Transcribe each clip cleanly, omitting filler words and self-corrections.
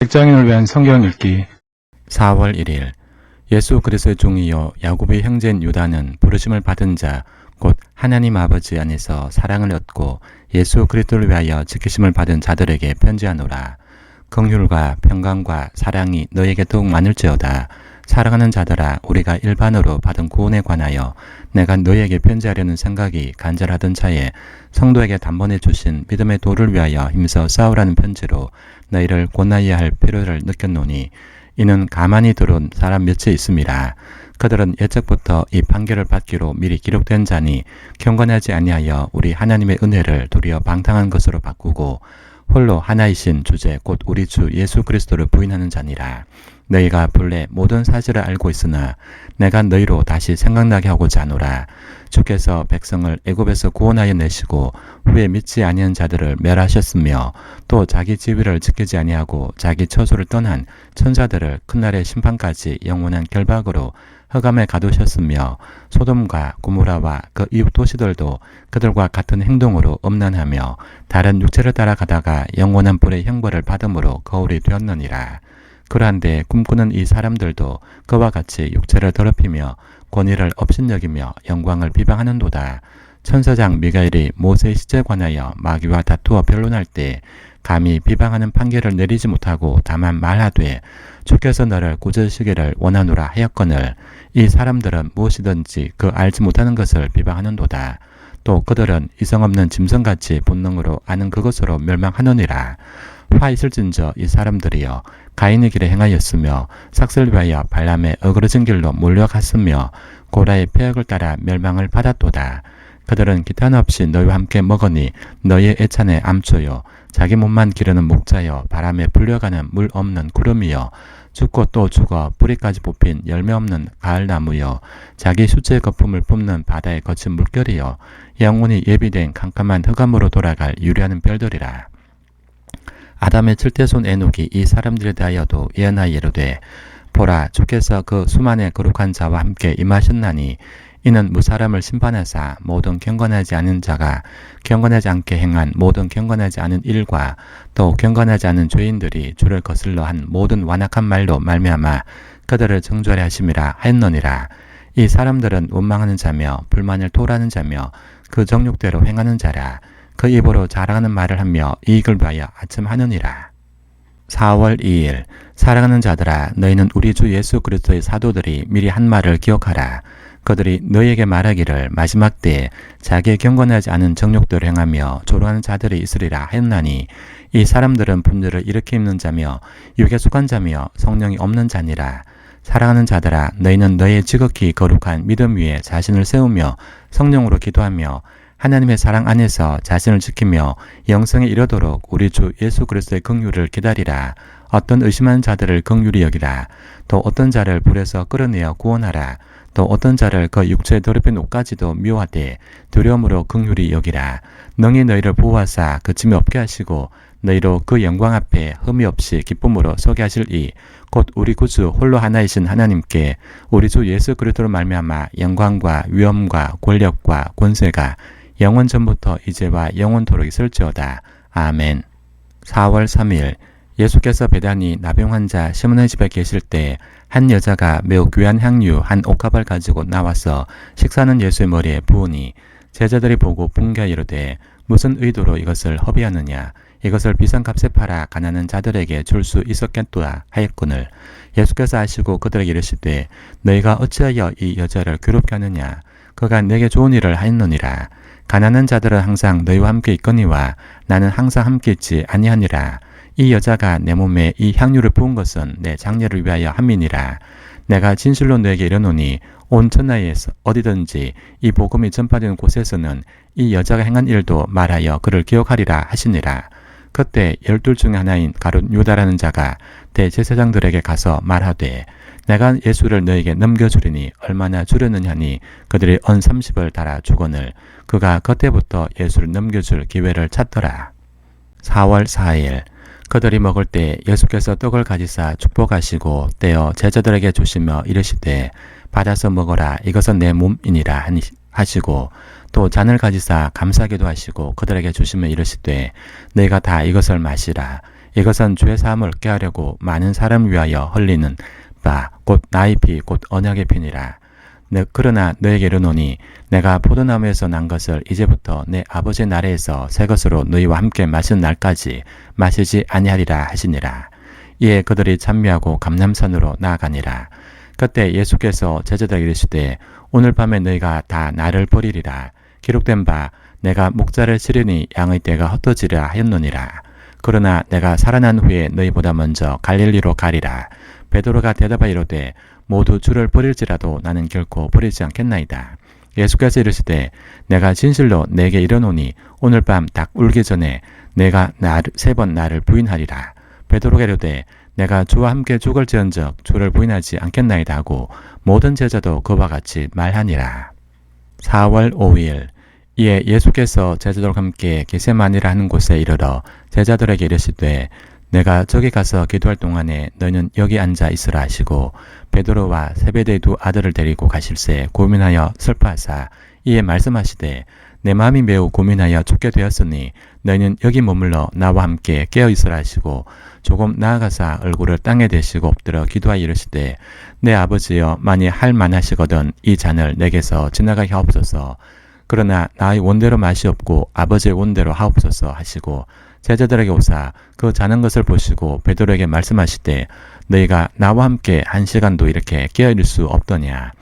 직장인을 위한 성경 읽기 4월 1일 예수 그리스도의 종이요 야곱의 형제인 유다는 부르심을 받은 자 곧 하나님 아버지 안에서 사랑을 얻고 예수 그리스도를 위하여 지키심을 받은 자들에게 편지하노라. 긍휼과 평강과 사랑이 너에게 더욱 많을지어다. 사랑하는 자들아, 우리가 일반으로 받은 구원에 관하여 내가 너에게 편지하려는 생각이 간절하던 차에 성도에게 단번에 주신 믿음의 도를 위하여 힘써 싸우라는 편지로 너희를 권하여야 할 필요를 느꼈노니, 이는 가만히 들은 사람 몇이 있음이라. 그들은 예적부터 이 판결을 받기로 미리 기록된 자니 경건하지 아니하여 우리 하나님의 은혜를 도리어 방탕한 것으로 바꾸고 홀로 하나이신 주제 곧 우리 주 예수 그리스도를 부인하는 자니라. 너희가 본래 모든 사실을 알고 있으나 내가 너희로 다시 생각나게 하고자 하노라. 주께서 백성을 애굽에서 구원하여 내시고 후에 믿지 아니한 자들을 멸하셨으며 또 자기 지위를 지키지 아니하고 자기 처소를 떠난 천사들을 큰날의 심판까지 영원한 결박으로 흑암에 가두셨으며 소돔과 고모라와 그 이웃 도시들도 그들과 같은 행동으로 음란하며 다른 육체를 따라가다가 영원한 불의 형벌을 받음으로 거울이 되었느니라. 그러한데 꿈꾸는 이 사람들도 그와 같이 육체를 더럽히며 권위를 업신여기며 영광을 비방하는도다. 천사장 미가엘이 모세의 시제에 관하여 마귀와 다투어 변론할 때 감히 비방하는 판결을 내리지 못하고 다만 말하되 주께서 너를 꾸짖으시기를 원하노라 하였거늘, 이 사람들은 무엇이든지 그 알지 못하는 것을 비방하는도다. 또 그들은 이성 없는 짐승같이 본능으로 아는 그것으로 멸망하느니라. 화 있을진저 이 사람들이여 가인의 길에 행하였으며 삭슬 위하여 발람의 어그러진 길로 몰려갔으며 고라의 폐역을 따라 멸망을 받았도다. 그들은 기탄 없이 너희와 함께 먹으니 너희의 애찬의 암초요 자기 몸만 기르는 목자여 바람에 불려가는 물 없는 구름이여 죽고 또 죽어 뿌리까지 뽑힌 열매 없는 가을나무여 자기 수채의 거품을 뿜는 바다의 거친 물결이여 영원히 예비된 캄캄한 흑암으로 돌아갈 유리하는 별들이라. 아담의 칠대손 에녹이 이 사람들에 대하여도 예언하여 이르되, 보라, 주께서 그 수만의 거룩한 자와 함께 임하셨나니 이는 무사람을 심판하사 모든 경건하지 않은 자가 경건하지 않게 행한 모든 경건하지 않은 일과 또 경건하지 않은 죄인들이 주를 거슬러 한 모든 완악한 말로 말미암아 그들을 정죄하려 하심이라 하였느니라. 이 사람들은 원망하는 자며 불만을 토로하는 자며 그 정욕대로 행하는 자라. 그 입으로 자랑하는 말을 하며 이익을 위하여 아첨하느니라. 4월 2일 사랑하는 자들아, 너희는 우리 주 예수 그리스도의 사도들이 미리 한 말을 기억하라. 그들이 너희에게 말하기를 마지막 때에 자기의 경건하지 않은 정욕대로 행하며 조롱하는 자들이 있으리라 하였나니, 이 사람들은 분열을 일으키는 자며 육에 속한 자며 성령이 없는 자니라. 사랑하는 자들아, 너희는 너희의 지극히 거룩한 믿음 위에 자신을 세우며 성령으로 기도하며 하나님의 사랑 안에서 자신을 지키며 영생에 이르도록 우리 주 예수 그리스도의 긍휼을 기다리라. 어떤 의심하는 자들을 긍휼히 여기라. 또 어떤 자를 불에서 끌어내어 구원하라. 또 어떤 자를 그 육체에 더럽힌 옷까지도 미워하되 두려움으로 긍휼히 여기라. 능히 너희를 보호하사 그침이 없게 하시고 너희로 그 영광 앞에 흠이 없이 기쁨으로 서게 하실 이 곧 우리 구주 홀로 하나이신 하나님께 우리 주 예수 그리스도로 말미암아 영광과 위엄과 권력과 권세가 영원 전부터 이제와 영원토록 있을지어다. 아멘. 4월 3일 예수께서 베다니 나병 환자 시몬의 집에 계실 때 한 여자가 매우 귀한 향유 한 옥합을 가지고 나와서 식사는 예수의 머리에 부으니 제자들이 보고 분개하여 이르되, 무슨 의도로 이것을 허비하느냐? 이것을 비싼 값에 팔아 가난한 자들에게 줄 수 있었겠도다 하였거늘, 예수께서 아시고 그들에게 이르시되, 너희가 어찌하여 이 여자를 괴롭게 하느냐? 그가 내게 좋은 일을 하였느니라. 가난한 자들은 항상 너희와 함께 있거니와 나는 항상 함께 있지 아니하니라. 이 여자가 내 몸에 이 향유를 부은 것은 내 장례를 위하여 함이니라. 내가 진실로 너에게 이르노니 온 천하에서 어디든지 이 복음이 전파되는 곳에서는 이 여자가 행한 일도 말하여 그를 기억하리라 하시니라. 그때 12 중에 하나인 가룟 유다라는 자가 대제사장들에게 가서 말하되, 내가 예수를 너에게 넘겨주리니 얼마나 주려느냐 하니 그들이 언 30을 달아 주거늘, 그가 그때부터 예수를 넘겨줄 기회를 찾더라. 4월 4일 그들이 먹을 때 예수께서 떡을 가지사 축복하시고 떼어 제자들에게 주시며 이르시되, 받아서 먹어라, 이것은 내 몸이니라 하시고 또 잔을 가지사 감사기도 하시고 그들에게 주시며 이르시되, 너희가 다 이것을 마시라, 이것은 죄 사함을 꾀하려고 많은 사람을 위하여 흘리는 바 곧 나의 피 곧 언약의 피니라. 그러나 너에게 이르노니 내가 포도나무에서 난 것을 이제부터 내 아버지의 나라에서 새 것으로 너희와 함께 마시는 날까지 마시지 아니하리라 하시니라. 이에 그들이 찬미하고 감람산으로 나아가니라. 그때 예수께서 제자들에게 이르시되 오늘 밤에 너희가 다 나를 버리리라. 기록된 바 내가 목자를 치르니 양의 떼가 흩어지리라 하였느니라. 그러나 내가 살아난 후에 너희보다 먼저 갈릴리로 가리라. 베드로가 대답하여 이르되 모두 주를 버릴지라도 나는 결코 버리지 않겠나이다. 예수께서 이르시되 내가 진실로 내게 이르노니 오늘 밤 닭 울기 전에 내가 세 번 나를 부인하리라. 베드로가 이르되 내가 주와 함께 죽을지언정 주를 부인하지 않겠나이다 하고 모든 제자도 그와 같이 말하니라. 4월 5일 이에 예수께서 제자들과 함께 게세마니라 하는 곳에 이르러 제자들에게 이르시되 내가 저기 가서 기도할 동안에 너희는 여기 앉아 있으라 하시고 베드로와 세베대의 두 아들을 데리고 가실새 고민하여 슬퍼하사 이에 말씀하시되 내 마음이 매우 고민하여 죽게 되었으니 너희는 여기 머물러 나와 함께 깨어 있으라 하시고 조금 나아가사 얼굴을 땅에 대시고 엎드려 기도하여 이르시되 내 아버지여 만일 할 만하시거든 이 잔을 내게서 지나가게 하옵소서. 그러나 나의 원대로 맛이 없고 아버지의 원대로 하옵소서 하시고 제자들에게 오사 그 자는 것을 보시고 베드로에게 말씀하시되 너희가 나와 함께 1시간도 이렇게 깨어있을 수 없더냐.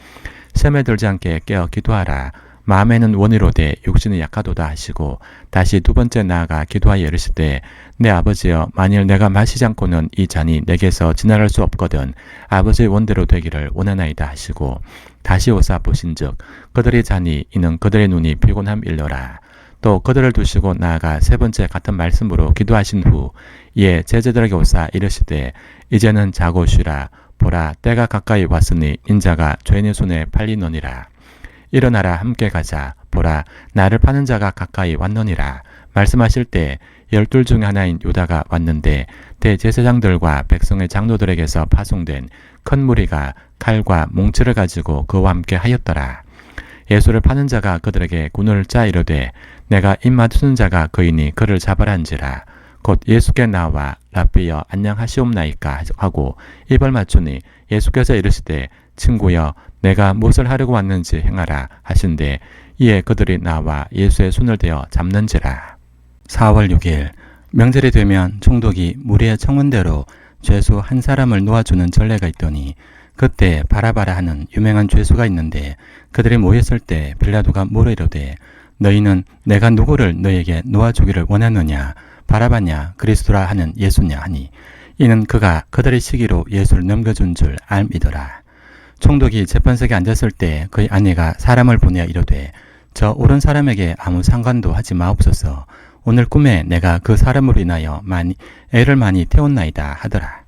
셈에 들지 않게 깨어 기도하라. 마음에는 원이로되 육신이 약하도다 하시고 다시 두 번째 나아가 기도하여 이르시되 내 아버지여 만일 내가 마시지 않고는 이 잔이 내게서 지나갈 수 없거든 아버지의 원대로 되기를 원하나이다 하시고 다시 오사 보신즉 그들의 잔이 이는 그들의 눈이 피곤함 일러라. 또 그들을 두시고 나아가 세 번째 같은 말씀으로 기도하신 후 이에 제자들에게 오사 이르시되 이제는 자고 쉬라. 보라 때가 가까이 왔으니 인자가 죄인의 손에 팔리느니라. 일어나라 함께 가자. 보라 나를 파는 자가 가까이 왔느니라. 말씀하실 때 12 중에 하나인 유다가 왔는데 대제사장들과 백성의 장로들에게서 파송된 큰 무리가 칼과 몽치를 가지고 그와 함께 하였더라. 예수를 파는 자가 그들에게 군을 짜 이르되 내가 입 맞추는 자가 그이니 그를 잡으라 한지라. 곧 예수께 나와 라삐여 안녕하시옵나이까 하고 입을 맞추니 예수께서 이르시되 친구여 내가 무엇을 하려고 왔는지 행하라 하신대 이에 그들이 나와 예수의 손을 대어 잡는지라. 4월 6일 명절이 되면 총독이 무리의 청문대로 죄수 한 사람을 놓아주는 전례가 있더니 그때 바라바라 하는 유명한 죄수가 있는데 그들이 모였을 때 빌라도가 물어 이르되 너희는 내가 누구를 너희에게 놓아주기를 원하느냐 바라바냐 그리스도라 하는 예수냐 하니 이는 그가 그들의 시기로 예수를 넘겨준 줄 알미더라. 총독이 재판석에 앉았을 때 그의 아내가 사람을 보내어 이르되 저 옳은 사람에게 아무 상관도 하지 마옵소서. 오늘 꿈에 내가 그 사람으로 인하여 애를 많이 태웠나이다 하더라.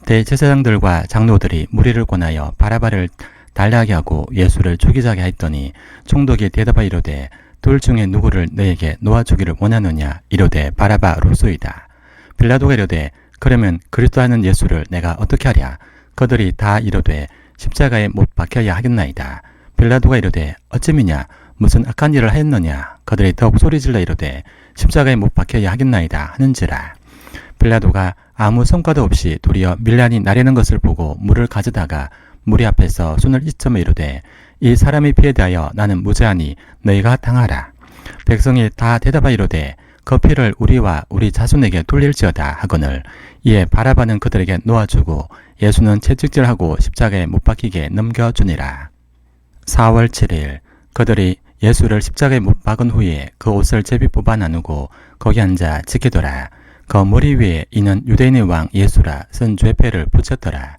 대제사장들과 장로들이 무리를 권하여 바라바를 달라하게 하고 예수를 죽이자게 했더니 총독이 대답하여 이르되 둘 중에 누구를 너에게 놓아주기를 원하느냐 이르되 바라바로소이다. 빌라도가 이르되 그러면 그리스도 하는 예수를 내가 어떻게 하랴. 그들이 다 이르되 십자가에 못 박혀야 하겠나이다. 빌라도가 이르되 어찌미냐 무슨 악한 일을 하였느냐. 그들이 더욱 소리질러 이르되 십자가에 못 박혀야 하겠나이다 하는지라. 빌라도가 아무 성과도 없이 도리어 밀란이 나려는 것을 보고 물을 가져다가 무리 앞에서 손을 이점에 이르되 이 사람의 피에 대하여 나는 무죄하니 너희가 당하라. 백성이 다 대답하여 이르되 그 피를 우리와 우리 자손에게 돌릴지어다 하거늘 이에 바라바는 그들에게 놓아주고 예수는 채찍질하고 십자가에 못 박히게 넘겨주니라. 4월 7일 그들이 예수를 십자가에 못 박은 후에 그 옷을 제비 뽑아 나누고 거기 앉아 지키더라. 그 머리 위에 이는 유대인의 왕 예수라 쓴 죄패를 붙였더라.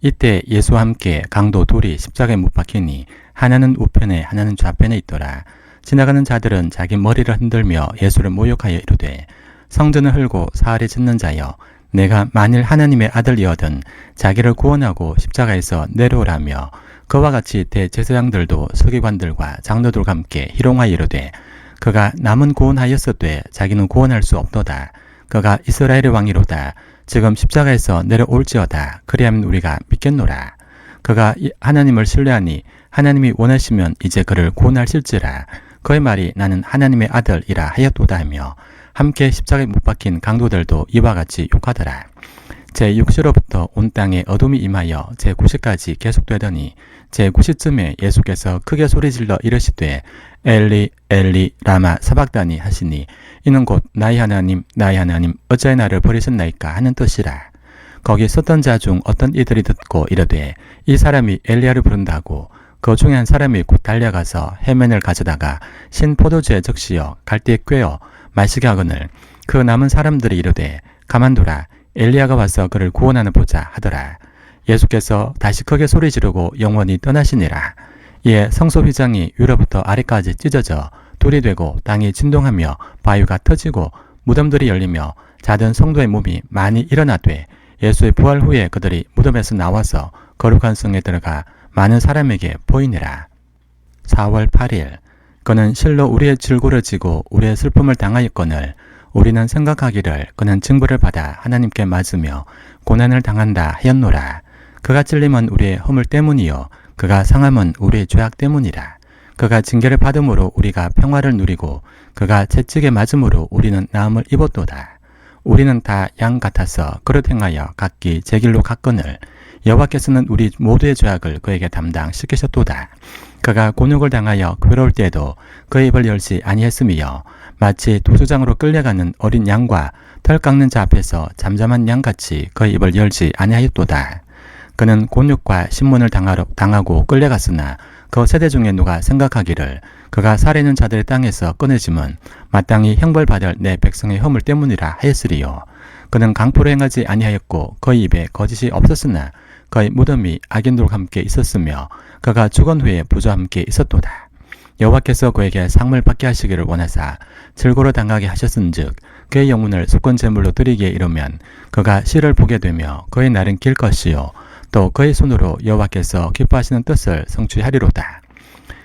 이때 예수와 함께 강도 둘이 십자가에 못 박히니 하나는 우편에 하나는 좌편에 있더라. 지나가는 자들은 자기 머리를 흔들며 예수를 모욕하여 이르되 성전을 헐고 사흘이 짓는 자여 내가 만일 하나님의 아들이어든 자기를 구원하고 십자가에서 내려오라며 그와 같이 대제사장들도 서기관들과 장로들과 함께 희롱하여 이르되 그가 남은 구원하였으되 자기는 구원할 수 없도다. 그가 이스라엘의 왕이로다. 지금 십자가에서 내려올지어다. 그리하면 우리가 믿겠노라. 그가 하나님을 신뢰하니 하나님이 원하시면 이제 그를 구원하실지라. 그의 말이 나는 하나님의 아들이라 하였도다 하며 함께 십자가에 못 박힌 강도들도 이와 같이 욕하더라. 제6시로부터 온 땅에 어둠이 임하여 제9시까지 계속되더니 제9시쯤에 예수께서 크게 소리질러 이르시되 엘리 엘리 라마 사박다니 하시니 이는 곧 나의 하나님 어찌하여 나를 버리셨나이까 하는 뜻이라. 거기 섰던 자 중 어떤 이들이 듣고 이르되 이 사람이 엘리야를 부른다고 그 중에 한 사람이 곧 달려가서 해면을 가져다가 신 포도주에 적시어 갈대에 꿰어 마시게 하거늘 그 남은 사람들이 이르되 가만두라 엘리야가 와서 그를 구원하나 보자 하더라. 예수께서 다시 크게 소리 지르고 영원히 떠나시니라. 이에 성소 휘장이 위로부터 아래까지 찢어져 돌이 되고 땅이 진동하며 바위가 터지고 무덤들이 열리며 자던 성도의 몸이 많이 일어나되 예수의 부활 후에 그들이 무덤에서 나와서 거룩한 성에 들어가 많은 사람에게 보이니라. 4월 8일 그는 실로 우리의 질고를 지고 우리의 슬픔을 당하였거늘 우리는 생각하기를 그는 징벌을 받아 하나님께 맞으며 고난을 당한다 하였노라. 그가 찔림은 우리의 허물 때문이요 그가 상함은 우리의 죄악 때문이라. 그가 징계를 받음으로 우리가 평화를 누리고 그가 채찍에 맞음으로 우리는 나음을 입었도다. 우리는 다 양 같아서 그릇 행하여 각기 제 길로 갔거늘 여호와께서는 우리 모두의 죄악을 그에게 담당시키셨도다. 그가 곤욕을 당하여 괴로울 때에도 그의 입을 열지 아니했으며 마치 도수장으로 끌려가는 어린 양과 털 깎는 자 앞에서 잠잠한 양같이 그의 입을 열지 아니하였도다. 그는 곤욕과 신문을 당하고 끌려갔으나 그 세대 중에 누가 생각하기를 그가 살아있는 자들의 땅에서 꺼내짐은 마땅히 형벌받을 내 백성의 허물 때문이라 하였으리요. 그는 강포로 행하지 아니하였고 그의 입에 거짓이 없었으나 그의 무덤이 악인들과 함께 있었으며 그가 죽은 후에 부자와 함께 있었도다. 여호와께서 그에게 상을 받게 하시기를 원하사 질고로 당하게 하셨은즉 그의 영혼을 속건 제물로 드리기에 이르면 그가 시를 보게 되며 그의 날은 길 것이요 또 그의 손으로 여호와께서 기뻐하시는 뜻을 성취하리로다.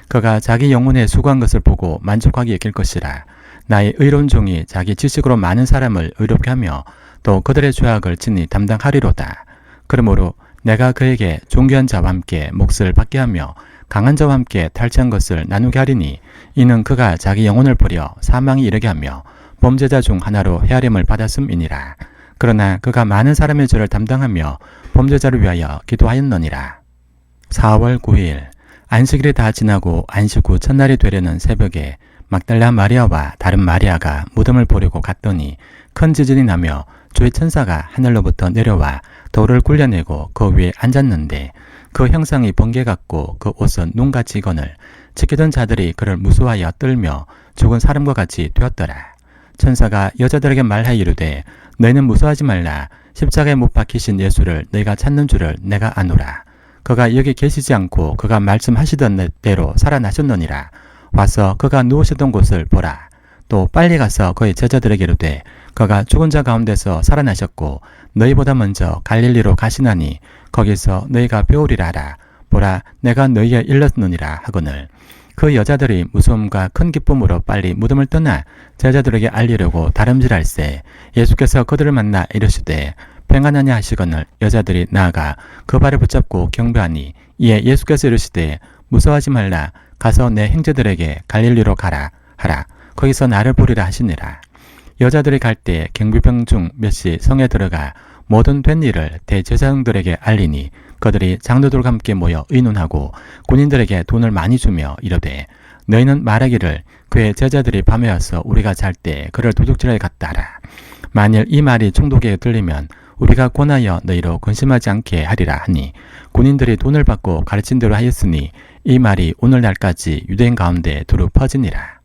그가 자기 영혼에 수고한 것을 보고 만족하기에 길 것이라. 나의 의로운 종이 자기 지식으로 많은 사람을 의롭게 하며 또 그들의 죄악을 친히 담당하리로다. 그러므로 내가 그에게 존귀한 자와 함께 몫을 받게 하며 강한 자와 함께 탈취한 것을 나누게 하리니 이는 그가 자기 영혼을 버려 사망이 이르게 하며 범죄자 중 하나로 헤아림을 받았음이니라. 그러나 그가 많은 사람의 죄를 담당하며 범죄자를 위하여 기도하였느니라. 4월 9일 안식일이 다 지나고 안식 후 첫날이 되려는 새벽에 막달라 마리아와 다른 마리아가 무덤을 보려고 갔더니 큰 지진이 나며 주의 천사가 하늘로부터 내려와 돌을 굴려내고 그 위에 앉았는데 그 형상이 번개 같고 그 옷은 눈같이 이거늘 지키던 자들이 그를 무수하여 떨며 죽은 사람과 같이 되었더라. 천사가 여자들에게 말하여 이르되 너희는 무수하지 말라. 십자가에 못 박히신 예수를 너희가 찾는 줄을 내가 아노라. 그가 여기 계시지 않고 그가 말씀하시던 대로 살아나셨느니라. 와서 그가 누우시던 곳을 보라. 또 빨리 가서 그의 제자들에게 이르되 그가 죽은 자 가운데서 살아나셨고 너희보다 먼저 갈릴리로 가시나니 거기서 너희가 배우리라 하라. 보라 내가 너희에 일렀느니라 하거늘 그 여자들이 무서움과 큰 기쁨으로 빨리 무덤을 떠나 제자들에게 알리려고 다름질할세 예수께서 그들을 만나 이르시되 평안하냐 하시거늘 여자들이 나아가 그 발을 붙잡고 경배하니 이에 예수께서 이르시되 무서워하지 말라. 가서 내 형제들에게 갈릴리로 가라 하라. 거기서 나를 보리라 하시니라. 여자들이 갈 때 경비병 중 몇이 성에 들어가 모든 된 일을 대제사장들에게 알리니 그들이 장로들과 함께 모여 의논하고 군인들에게 돈을 많이 주며 이르되 너희는 말하기를 그의 제자들이 밤에 와서 우리가 잘 때 그를 도둑질하여 갔다 하라. 만일 이 말이 총독에게 들리면 우리가 권하여 너희로 근심하지 않게 하리라 하니 군인들이 돈을 받고 가르친 대로 하였으니 이 말이 오늘날까지 유대인 가운데 두루 퍼지니라.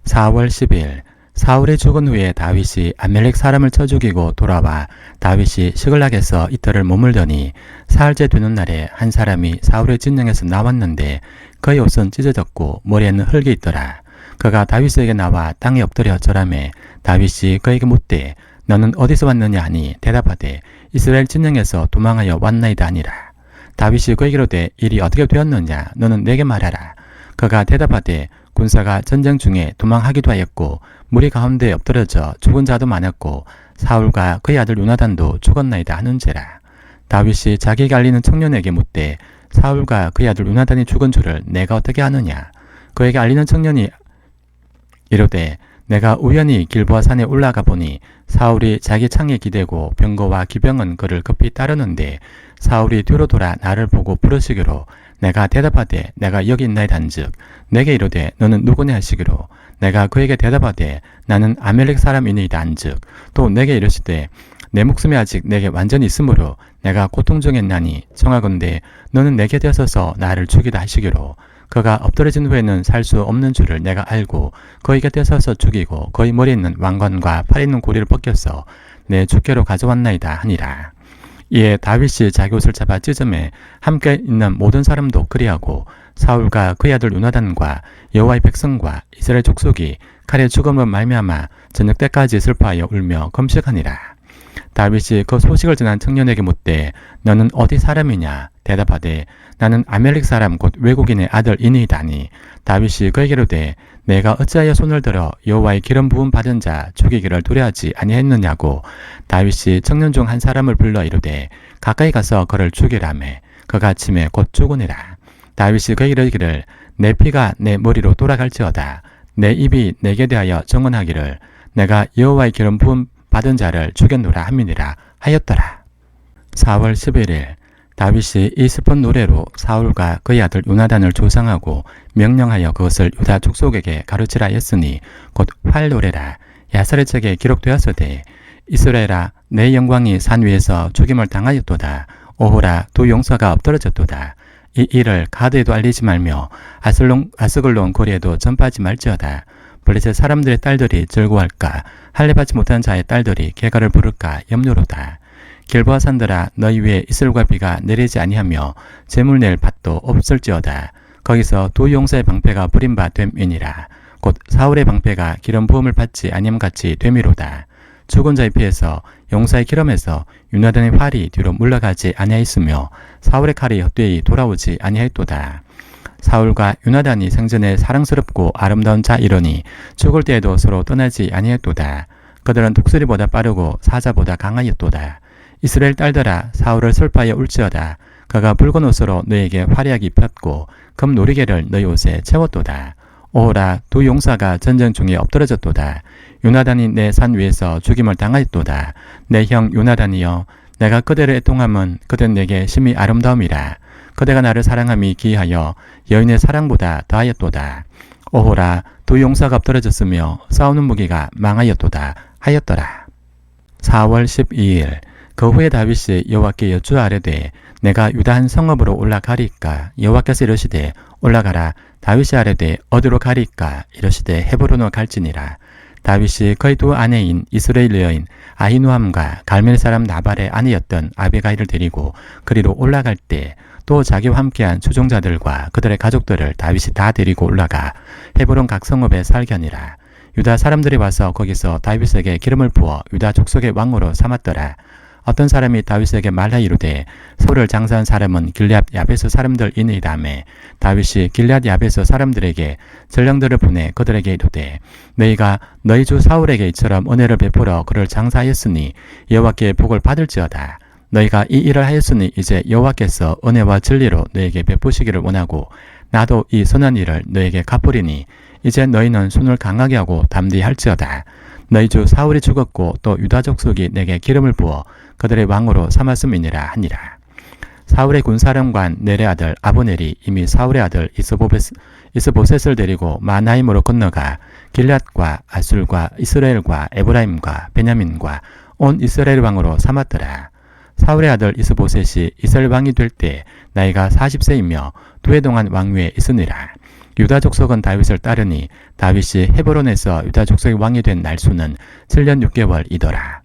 4월 10일 사울이 죽은 후에 다윗이 아멜렉 사람을 쳐 죽이고 돌아와 다윗이 시글락에서 이틀을 머물더니 사흘째 되는 날에 한 사람이 사울의 진영에서 나왔는데 그의 옷은 찢어졌고 머리에는 흙이 있더라. 그가 다윗에게 나와 땅에 엎드려 절하매 다윗이 그에게 묻되 너는 어디서 왔느냐 하니 대답하되 이스라엘 진영에서 도망하여 왔나이다 하니라. 다윗이 그에게 이르되 일이 어떻게 되었느냐 너는 내게 말하라. 그가 대답하되 군사가 전쟁 중에 도망하기도 하였고 무리 가운데 엎드려져 죽은 자도 많았고 사울과 그의 아들 요나단도 죽었나이다 하는지라. 다윗이 자기에게 알리는 청년에게 묻되 사울과 그의 아들 요나단이 죽은 줄을 내가 어떻게 아느냐. 그에게 알리는 청년이 이르되 내가 우연히 길보아 산에 올라가 보니 사울이 자기 창에 기대고 병거와 기병은 그를 급히 따르는데 사울이 뒤로 돌아 나를 보고 부르시기로 내가 대답하되 내가 여기 있나이다 한즉 내게 이르되 너는 누구냐 하시기로 내가 그에게 대답하되 나는 아멜렉 사람이니이다 한즉 또 내게 이르시되 내 목숨이 아직 내게 완전히 있으므로 내가 고통 중에 있나니 청하건대 너는 내게 되어서서 나를 죽이다 하시기로 그가 엎드러진 후에는 살 수 없는 줄을 내가 알고 그의 곁에 서서 죽이고 그의 머리에 있는 왕관과 팔에 있는 고리를 벗겨서 내 주께로 가져왔나이다 하니라. 이에 다윗이 자기 옷을 잡아 찢음에 함께 있는 모든 사람도 그리하고 사울과 그의 아들 요나단과 여호와의 백성과 이스라엘 족속이 칼의 죽음으로 말미암아 저녁 때까지 슬퍼하여 울며 금식하니라. 다윗이 그 소식을 전한 청년에게 묻되 너는 어디 사람이냐 대답하되 나는 아멜렉 사람 곧 외국인의 아들이니이다니 다윗이 그에게 이르되 내가 어찌하여 손을 들어 여호와의 기름 부음 받은 자 죽이기를 두려워하지 아니했느냐고 다윗이 청년 중 한 사람을 불러 이르되 가까이 가서 그를 죽이라매 그가 아침에 곧 죽으니라. 다윗이 그에게 이르기를 내 피가 내 머리로 돌아갈지어다 내 입이 내게 대하여 정언하기를 내가 여호와의 기름 부음 받은 자를 죽였노라 함이니라 하였더라. 4월 11일 다윗이 이 슬픈 노래로 사울과 그의 아들 요나단을 조상하고 명령하여 그것을 유다 족속에게 가르치라 했으니 곧 활노래라. 야살의 책에 기록되었으되 이스라엘아 내 영광이 산 위에서 죽임을 당하였도다. 오호라 두 용사가 엎드러졌도다. 이 일을 가드에도 알리지 말며 아스글론 거리에도 전파하지 말지어다. 블레셋 사람들의 딸들이 즐거워할까 할례받지 못한 자의 딸들이 개가를 부를까 염려로다. 길보아 산들아 너희 위에 이슬과 비가 내리지 아니하며 재물 낼 밭도 없을지어다. 거기서 두 용사의 방패가 부린 바 됨이니라. 곧 사울의 방패가 기름 부음을 받지 아니함같이 됨이로다. 죽은 자의 피에서 용사의 기름에서 요나단의 활이 뒤로 물러가지 아니하였으며 사울의 칼이 헛되이 돌아오지 아니하였도다. 사울과 요나단이 생전에 사랑스럽고 아름다운 자이러니 죽을 때에도 서로 떠나지 아니하였도다. 그들은 독수리보다 빠르고 사자보다 강하였도다. 이스라엘 딸들아 사울을 슬퍼하여 울지어다. 그가 붉은 옷으로 너에게 화려하게 입혔고 금 놀이개를 너희 옷에 채웠도다. 오호라 두 용사가 전쟁 중에 엎드러졌도다. 요나단이 내 산 위에서 죽임을 당하였도다. 내 형 요나단이여 내가 그대를 애통함은 그댄 내게 심히 아름다움이라. 그대가 나를 사랑함이 기이하여 여인의 사랑보다 더하였도다. 오호라 두 용사가 엎드러졌으며 싸우는 무기가 망하였도다 하였더라. 4월 12일 그 후에 다윗이 여호와께 여쭈아뢰되 내가 유다 한 성읍으로 올라가리이까 여호와께서 이르시되 올라가라. 다윗이 아뢰되 어디로 가리이까 이르시되 헤브론으로 갈지니라. 다윗이 그의 두 아내인 이스라엘 여인 아히노함과 갈멜 사람 나발의 아내였던 아비가일을 데리고 그리로 올라갈 때 또 자기와 함께한 추종자들과 그들의 가족들을 다윗이 다 데리고 올라가 헤브론 각 성읍에 살게 하니라. 유다 사람들이 와서 거기서 다윗에게 기름을 부어 유다 족속의 왕으로 삼았더라. 어떤 사람이 다윗에게 말하 이르되 소를 장사한 사람은 길앗 야베스 사람들이니이다매 다윗이 길앗 야베스 사람들에게 전령들을 보내 그들에게 이르되 너희가 너희 주 사울에게 이처럼 은혜를 베풀어 그를 장사하였으니 여호와께 복을 받을지어다. 너희가 이 일을 하였으니 이제 여호와께서 은혜와 진리로 너에게 베푸시기를 원하고 나도 이 선한 일을 너에게 갚으리니 이제 너희는 손을 강하게 하고 담대히 할지어다. 너희 주 사울이 죽었고 또 유다 족속이 내게 기름을 부어 그들의 왕으로 삼았음이니라 하니라. 사울의 군사령관 넬의 아들 아브넬이 이미 사울의 아들 이스보셋을 데리고 마나임으로 건너가 길앗과 아술과 이스라엘과 에브라임과 베냐민과 온 이스라엘 왕으로 삼았더라. 사울의 아들 이스보셋이 이스라엘 왕이 될 때 나이가 40세이며 2해 동안 왕위에 있으니라. 유다 족속은 다윗을 따르니 다윗이 헤브론에서 유다 족속의 왕이 된 날수는 7년 6개월이더라.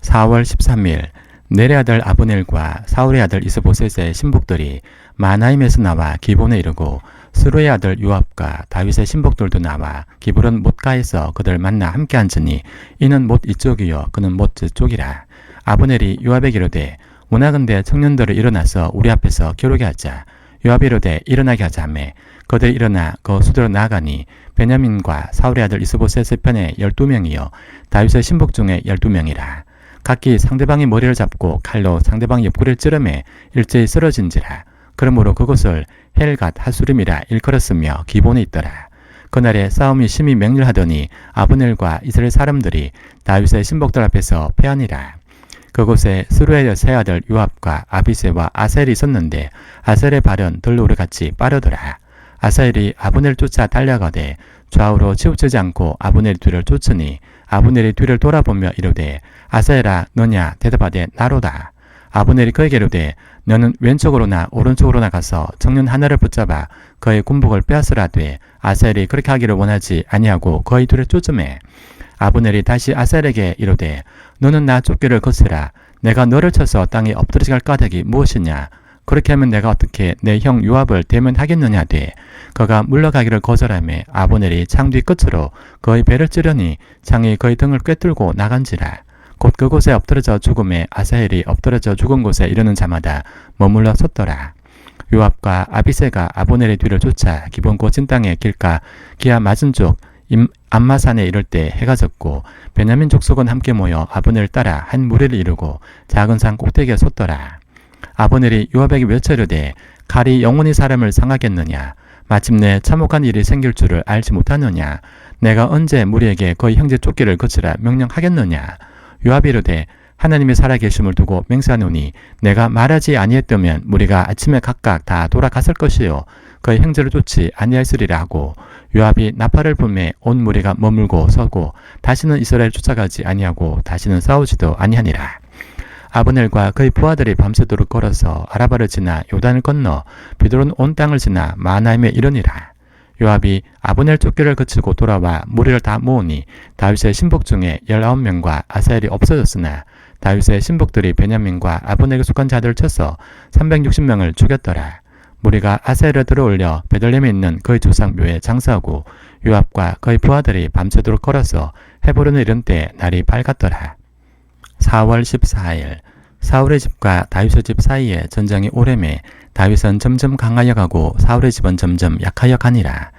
4월 13일 넬의 아들 아브넬과 사울의 아들 이스보셋의 신복들이 마나임에서 나와 기본에 이르고 스루의 아들 요압과 다윗의 신복들도 나와 기브론 못가에서 그들 만나 함께 앉으니 이는 못 이쪽이요 그는 못 저쪽이라. 아브넬이 요압에게 이르되 원하건대 청년들을 일어나서 우리 앞에서 겨루게 하자. 요압이 이르되 일어나게 하자매 그들이 일어나 그 수대로 나아가니 베냐민과 사울의 아들 이스보셋의 편에 12명이요 다윗의 신복 중에 12명이라. 각기 상대방의 머리를 잡고 칼로 상대방 옆구리를 찌르매 일제히 쓰러진지라. 그러므로 그곳을 헬갓 하수림이라 일컬었으며 기본에 있더라. 그날에 싸움이 심히 맹렬하더니 아브넬과 이스라엘 사람들이 다윗의 신복들 앞에서 패하니라. 그곳에 스루의 세 아들 요압과 아비새와 아사엘이 있었는데 아사엘의 발은 들노루같이 빠르더라. 아사엘이 아브넬 쫓아 달려가되 좌우로 치우치지 않고 아브넬 뒤를 쫓으니 아브넬이 뒤를 돌아보며 이르되 아사엘아 너냐 대답하되 나로다. 아브넬이 그에게 이르되 너는 왼쪽으로나 오른쪽으로나 가서 청년 하나를 붙잡아 그의 군복을 빼앗으라되 아사엘이 그렇게 하기를 원하지 아니하고 그의 뒤를 쫓으매 아브넬이 다시 아사엘에게 이르되 너는 나 쫓기를 거스라. 내가 너를 쳐서 땅에 엎드러질 까닭이 무엇이냐. 그렇게 하면 내가 어떻게 내 형 요압을 대면하겠느냐 하되 그가 물러가기를 거절하며 아브넬이 창 뒤 끝으로 그의 배를 찌르니 창이 그의 등을 꿰뚫고 나간지라. 곧 그곳에 엎드러져 죽음에 아사엘이 엎드러져 죽은 곳에 이르는 자마다 머물러 섰더라. 요압과 아비새가 아브넬의 뒤를 쫓아 기본 고진 땅의 길가 기아 맞은 쪽 암마산에 이를 때 해가 졌고 베냐민 족속은 함께 모여 아브넬을 따라 한 무리를 이루고 작은 산 꼭대기에 섰더라. 아브넬이 요압에게 외쳐 이르되 칼이 영원히 사람을 상하겠느냐. 마침내 참혹한 일이 생길 줄을 알지 못하느냐. 내가 언제 무리에게 그의 형제 쫓기를 거치라 명령하겠느냐. 요압이 이르되 하나님이 살아계심을 두고 맹세하노니 내가 말하지 아니했다면 무리가 아침에 각각 다 돌아갔을 것이요 그의 형제를 쫓지 아니하였으리라 하고 요압이 나팔을 불매 온 무리가 머물고 서고 다시는 이스라엘을 쫓아가지 아니하고 다시는 싸우지도 아니하니라. 아브넬과 그의 부하들이 밤새도록 걸어서 아라바를 지나 요단을 건너 비드론 온 땅을 지나 마하나임에 이르니라. 요압이 아브넬 쫓기를 그치고 돌아와 무리를 다 모으니 다윗의 신복 중에 19명과 아사엘이 없어졌으나 다윗의 신복들이 베냐민과 아브넬에 속한 자들을 쳐서 360명을 죽였더라. 무리가 아사엘을 들어올려 베들레헴에 있는 그의 조상 묘에 장사하고 요압과 그의 부하들이 밤새도록 걸어서 헤브론에 이른 때 날이 밝았더라. 4월 14일 사울의 집과 다윗의 집 사이에 전쟁이 오래매 다윗은 점점 강하여 가고 사울의 집은 점점 약하여 가니라.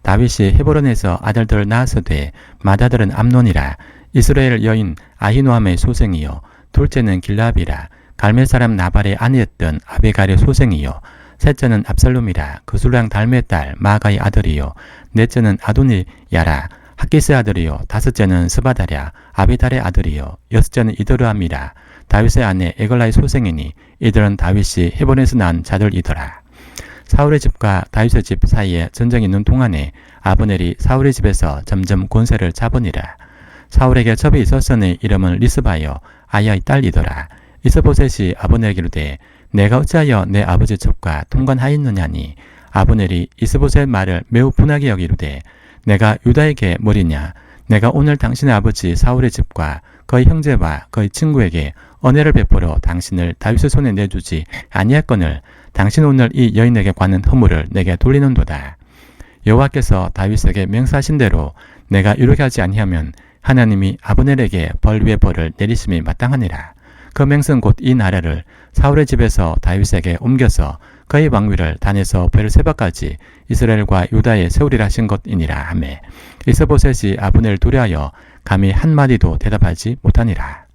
다윗이 헤브론에서 아들들을 낳았으되 맏아들은 암논이라. 이스라엘 여인 아히노함의 소생이요 둘째는 길라압이라. 갈멜 사람 나발의 아내였던 아비갈의 소생이요 셋째는 압살롬이라. 그술랑 달메의 딸 마가의 아들이요 넷째는 아도니야라. 학기스의 아들이요 다섯째는 스바다랴 아비달의 아들이요 여섯째는 이드르함이라. 다윗의 아내 에글라의 소생이니 이들은 다윗이 헤브론에서 낳은 자들이더라. 사울의 집과 다윗의 집 사이에 전쟁이 있는 동안에 아브넬이 사울의 집에서 점점 권세를 잡으니라. 사울에게 첩이 있었으니 이름은 리스바여 아야의 딸이더라. 이스보셋이 아브넬에게 이르되 내가 어찌하여 내 아버지 첩과 통관하였느냐니. 아브넬이 이스보셋의 말을 매우 분하게 여기르되 내가 유다에게 뭐리냐. 내가 오늘 당신의 아버지 사울의 집과 그의 형제와 그의 친구에게 은혜를 베풀어 당신을 다윗의 손에 내주지 아니할거늘 당신 오늘 이 여인에게 관한 허물을 내게 돌리는도다. 여호와께서 다윗에게 맹세하신 대로 내가 이렇게 하지 아니하면 하나님이 아브넬에게 벌 위에 벌을 내리심이 마땅하니라. 그 맹세는 곧 이 나라를 사울의 집에서 다윗에게 옮겨서 그의 왕위를 단에서 베르세바까지 이스라엘과 유다에 세우리라 하신 것이니라 하매 이스보셋이 아브넬을 두려하여 감히 한마디도 대답하지 못하니라.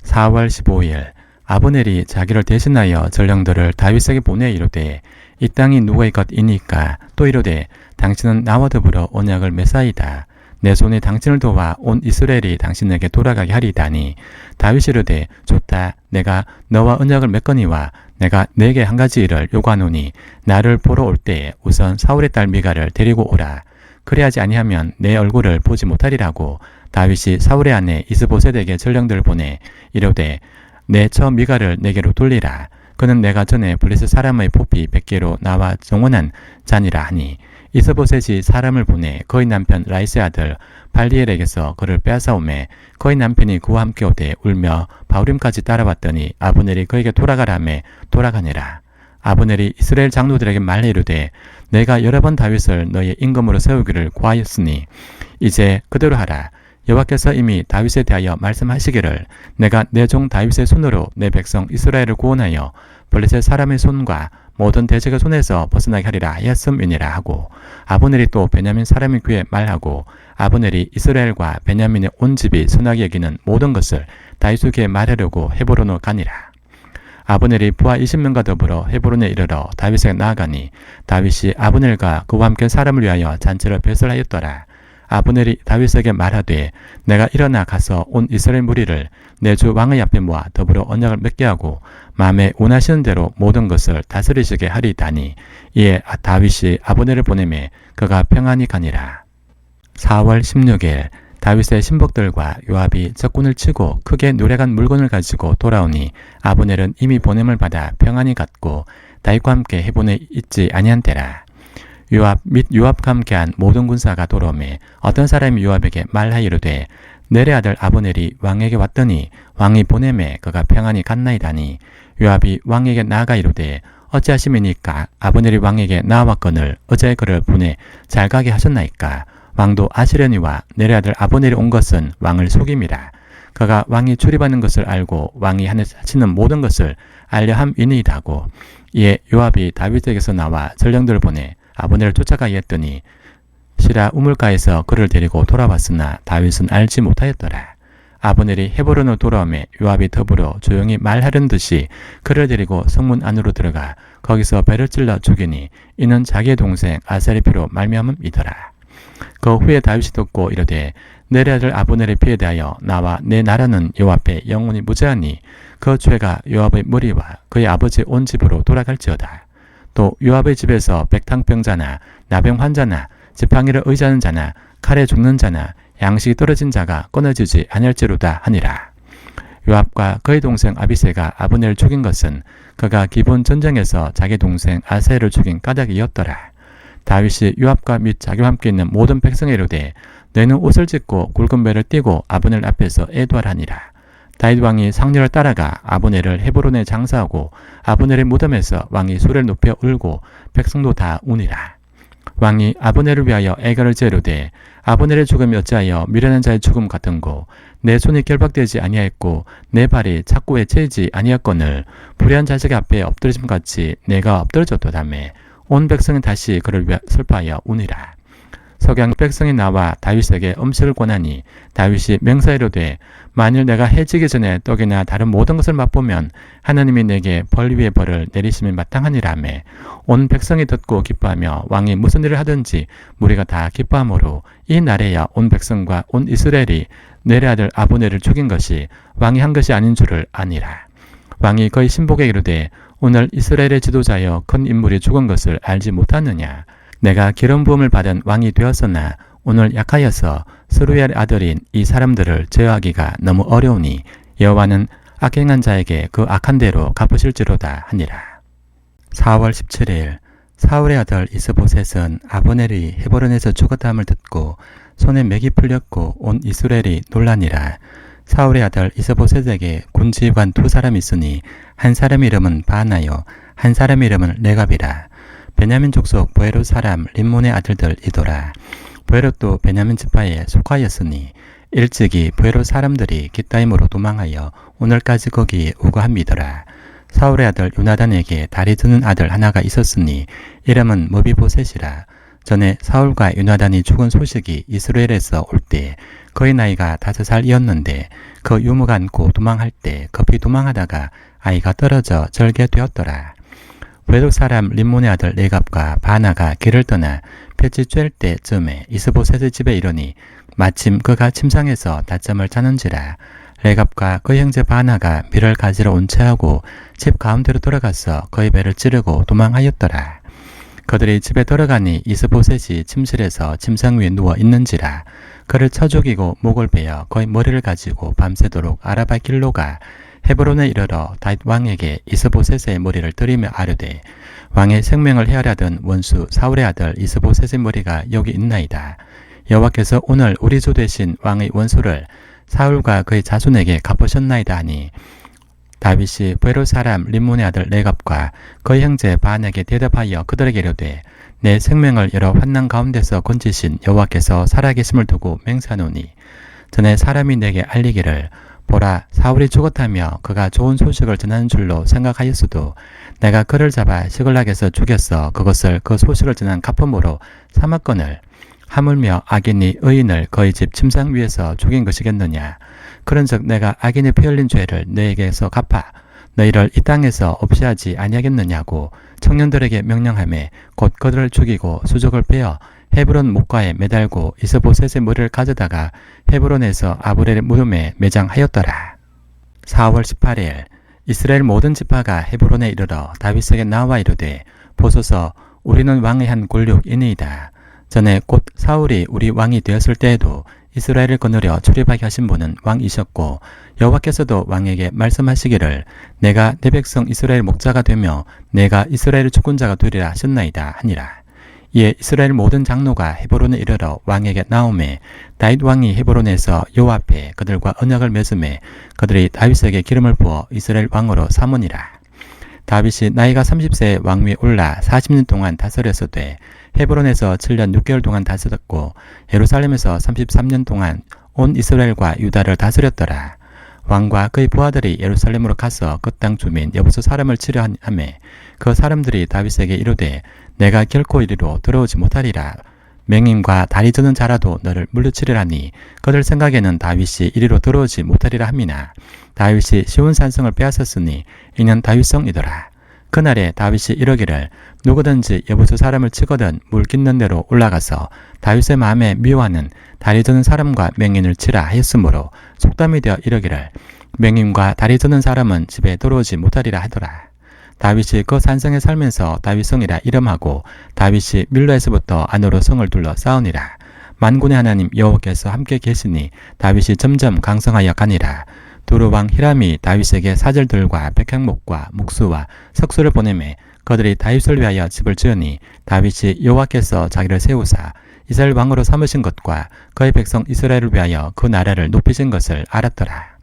4월 15일 아브넬이 자기를 대신하여 전령들을 다윗에게 보내 이르되 이 땅이 누구의 것이니까. 또 이르되 당신은 나와 더불어 언약을 맺사이다. 내 손이 당신을 도와 온 이스라엘이 당신에게 돌아가게 하리다니. 다윗이 이르되 좋다. 내가 너와 언약을 맺거니와 내가 네게 한 가지 일을 요구하노니 나를 보러 올 때에 우선 사울의 딸 미가를 데리고 오라. 그리하지 아니하면 내 얼굴을 보지 못하리라고. 다윗이 사울의 아내 이스보셋에게 전령들을 보내 이르되 내 처 미가를 내게로 돌리라. 그는 내가 전에 블레셋 사람의 포피 100개로 나와 정원한 자니라 하니 이스보셋이 사람을 보내 그의 남편 라이스의 아들 발리엘에게서 그를 빼앗아오매 그의 남편이 그와 함께 오되 울며 바울림까지 따라왔더니 아브넬이 그에게 돌아가라매 돌아가니라. 아브넬이 이스라엘 장로들에게 말해 이르되 내가 여러 번 다윗을 너의 임금으로 세우기를 구하였으니 이제 그대로 하라. 여호와께서 이미 다윗에 대하여 말씀하시기를 내가 내 종 다윗의 손으로 내 백성 이스라엘을 구원하여 블레셋 사람의 손과 모든 대적의 손에서 벗어나게 하리라 하였음이니라 하고 아브넬이 또 베냐민 사람의 귀에 말하고 아브넬이 이스라엘과 베냐민의 온 집이 선하게 여기는 모든 것을 다윗에게 말하려고 헤브론으로 가니라. 아브넬이 부하 20명과 더불어 헤브론에 이르러 다윗에게 나아가니 다윗이 아브넬과 그와 함께 사람을 위하여 잔치를 배설하였더라. 아브넬이 다윗에게 말하되 내가 일어나 가서 온 이스라엘 무리를 내 주 왕의 앞에 모아 더불어 언약을 맺게 하고 마음에 원하시는 대로 모든 것을 다스리시게 하리다니 이에 다윗이 아브넬을 보내매 그가 평안히 가니라. 4월 16일 다윗의 신복들과 요압이 적군을 치고 크게 노래간 물건을 가지고 돌아오니 아브넬은 이미 보냄을 받아 평안히 갔고 다윗과 함께 헤본에 있지 아니한 때라. 요압 및 요압과 함께한 모든 군사가 돌아오매 어떤 사람이 요압에게 말하이르되 넬의 아들 아브넬이 왕에게 왔더니 왕이 보내매 그가 평안히 갔나이다니 요압이 왕에게 나아가 이르되 어찌하심이니까 아브넬이 왕에게 나아왔거늘 어제 그를 보내 잘 가게 하셨나이까. 왕도 아시려니와 넬의 아들 아브넬이 온 것은 왕을 속임이라. 그가 왕이 출입하는 것을 알고 왕이 하시는 모든 것을 알려 함이니이다고. 이에 요압이 다윗에게서 나와 전령들을 보내 아브넬을 쫓아가게 했더니 시라 우물가에서 그를 데리고 돌아왔으나 다윗은 알지 못하였더라. 아브넬이 헤브론으로 돌아오매 요압이 더불어 조용히 말하려는 듯이 그를 데리고 성문 안으로 들어가 거기서 배를 찔러 죽이니 이는 자기의 동생 아살의 피로 말미암음이더라. 그 후에 다윗이 듣고 이르되 넬의 아들 아브넬의 피에 대하여 나와 내 나라는 여호와 앞에 영원히 무죄하니 그 죄가 요압의 머리와 그의 아버지의 온 집으로 돌아갈지어다. 또 요압의 집에서 백탕병자나 나병 환자나 지팡이를 의지하는 자나 칼에 죽는 자나 양식이 떨어진 자가 끊어지지 아니할지로다 하니라. 요압과 그의 동생 아비새가 아브넬을 죽인 것은 그가 기본 전쟁에서 자기 동생 아사엘을 죽인 까닭이었더라. 다윗이 요압과 및 자기와 함께 있는 모든 백성에 이르되 너희는 옷을 찢고 굵은 배를 띠고 아브넬 앞에서 애도하라니라. 다윗 왕이 상렬을 따라가 아브넬을 헤브론에 장사하고 아브넬의 무덤에서 왕이 소리를 높여 울고 백성도 다 우니라. 왕이 아브넬을 위하여 애가를 지으되 아브넬의 죽음이 어찌하여 미련한 자의 죽음 같은고 내 손이 결박되지 아니하였고 내 발이 착고에 채이지 아니하였거늘 불의한 자식 앞에 엎드러짐같이 내가 엎드러졌도다매 온 백성이 다시 그를 슬퍼하여 우니라. 석양 백성이 나와 다윗에게 음식을 권하니 다윗이 맹세하이르되 만일 내가 해지기 전에 떡이나 다른 모든 것을 맛보면 하나님이 내게 벌 위에 벌을 내리심이 마땅하니라며 온 백성이 듣고 기뻐하며 왕이 무슨 일을 하든지 무리가 다 기뻐하므로 이 날에야 온 백성과 온 이스라엘이 넬의 아들 아브넬을 죽인 것이 왕이 한 것이 아닌 줄을 아니라. 왕이 그의 신복에게 이르되 오늘 이스라엘의 지도자여 큰 인물이 죽은 것을 알지 못하느냐. 내가 기름 부음을 받은 왕이 되었으나 오늘 약하여서 스루엘의 아들인 이 사람들을 제어하기가 너무 어려우니 여호와는 악행한 자에게 그 악한 대로 갚으실지로다 하니라. 4월 17일 사울의 아들 이스보셋은 아브넬이 헤브론에서 죽었다함을 듣고 손에 맥이 풀렸고 온 이스라엘이 놀라니라. 사울의 아들 이스보셋에게 군지휘관 두 사람이 있으니 한 사람의 이름은 바나요 한 사람의 이름은 레갑이라. 베냐민 족속 부에롯 사람 림몬의 아들들이더라. 부에롯도 베냐민 지파에 속하였으니 일찍이 부에롯 사람들이 기타임으로 도망하여 오늘까지 거기 우거함이더라. 사울의 아들 요나단에게 다리 드는 아들 하나가 있었으니 이름은 무비보셋이라. 전에 사울과 요나단이 죽은 소식이 이스라엘에서 올 때 그의 나이가 5살이었는데 그 유무가 안고 도망할 때 급히 도망하다가 아이가 떨어져 절게 되었더라. 부에롯 사람 림몬의 아들 레갑과 바나가 길을 떠나 볕이 쬐을 때쯤에 이스보셋의 집에 이르니 마침 그가 침상에서 낮잠을 자는지라. 레갑과 그의 형제 바나가 밀을 가지러 온 채하고 집 가운데로 들어가서 그의 배를 찌르고 도망하였더라. 그들이 집에 들어가니 이스보셋이 침실에서 침상 위에 누워 있는지라. 그를 쳐 죽이고 목을 베어 그의 머리를 가지고 밤새도록 아라바 길로 가 헤브론에 이르러 다윗 왕에게 이스보셋의 머리를 들이며 아뢰되 왕의 생명을 해하려던 원수 사울의 아들 이스보셋의 머리가 여기 있나이다. 여호와께서 오늘 우리 주 되신 왕의 원수를 사울과 그의 자손에게 갚으셨나이다 하니 다윗이 부에롯 사람 림몬의 아들 레갑과 그의 형제 바나에게 대답하여 그들에게 이르되 내 생명을 여러 환난 가운데서 건지신 여호와께서 살아계심을 두고 맹세하노니 전에 사람이 내게 알리기를 보라 사울이 죽었다며 그가 좋은 소식을 전하는 줄로 생각하였어도 내가 그를 잡아 시글락에서 죽였어 그것을 그 소식을 전한 가품으로 삼았거늘 하물며 악인이 의인을 그의 집 침상 위에서 죽인 것이겠느냐. 그런즉 내가 악인의 피 흘린 죄를 너에게서 갚아 너희를 이 땅에서 없이하지 아니하겠느냐고 청년들에게 명령하며 곧 그들을 죽이고 수족을 빼어 헤브론 목가에 매달고 이스보셋의 머리를 가져다가 헤브론에서 아브렐의 무덤에 매장하였더라. 4월 18일 이스라엘 모든 지파가 헤브론에 이르러 다윗에게 나와 이르되 보소서 우리는 왕의 한 권력이니이다. 전에 곧 사울이 우리 왕이 되었을 때에도 이스라엘을 거느려 출입하게 하신 분은 왕이셨고 여호와께서도 왕에게 말씀하시기를 내가 내 백성 이스라엘 목자가 되며 내가 이스라엘의 주권자가 되리라 하셨나이다 하니라. 이에 이스라엘 모든 장로가 헤브론에 이르러 왕에게 나오매 다윗 왕이 헤브론에서 여호와 앞에 그들과 언약을 맺음에 그들이 다윗에게 기름을 부어 이스라엘 왕으로 삼으니라. 다윗이 나이가 30세에 왕위에 올라 40년 동안 다스렸으되 헤브론에서 7년 6개월 동안 다스렸고 예루살렘에서 33년 동안 온 이스라엘과 유다를 다스렸더라. 왕과 그의 부하들이 예루살렘으로 가서 그 땅 주민 여부수 사람을 치려 하매 그 사람들이 다윗에게 이르되 내가 결코 이리로 들어오지 못하리라. 맹인과 다리 저는 자라도 너를 물리치리라니 그들 생각에는 다윗이 이리로 들어오지 못하리라 함이나 다윗이 시온 산성을 빼앗았으니 이는 다윗성이더라. 그날에 다윗이 이러기를 누구든지 여부수 사람을 치거든 물 깃는 데로 올라가서 다윗의 마음에 미워하는 다리 저는 사람과 맹인을 치라 하였으므로 속담이 되어 이러기를 맹인과 다리 저는 사람은 집에 들어오지 못하리라 하더라. 다윗이 그 산성에 살면서 다윗성이라 이름하고 다윗이 밀로에서부터 안으로 성을 둘러 싸우니라. 만군의 하나님 여호와께서 함께 계시니 다윗이 점점 강성하여 가니라. 두루 왕 히람이 다윗에게 사절들과 백향목과 묵수와 석수를 보내매 그들이 다윗을 위하여 집을 지으니 다윗이 여호와께서 자기를 세우사 이스라엘 왕으로 삼으신 것과 그의 백성 이스라엘을 위하여 그 나라를 높이신 것을 알았더라.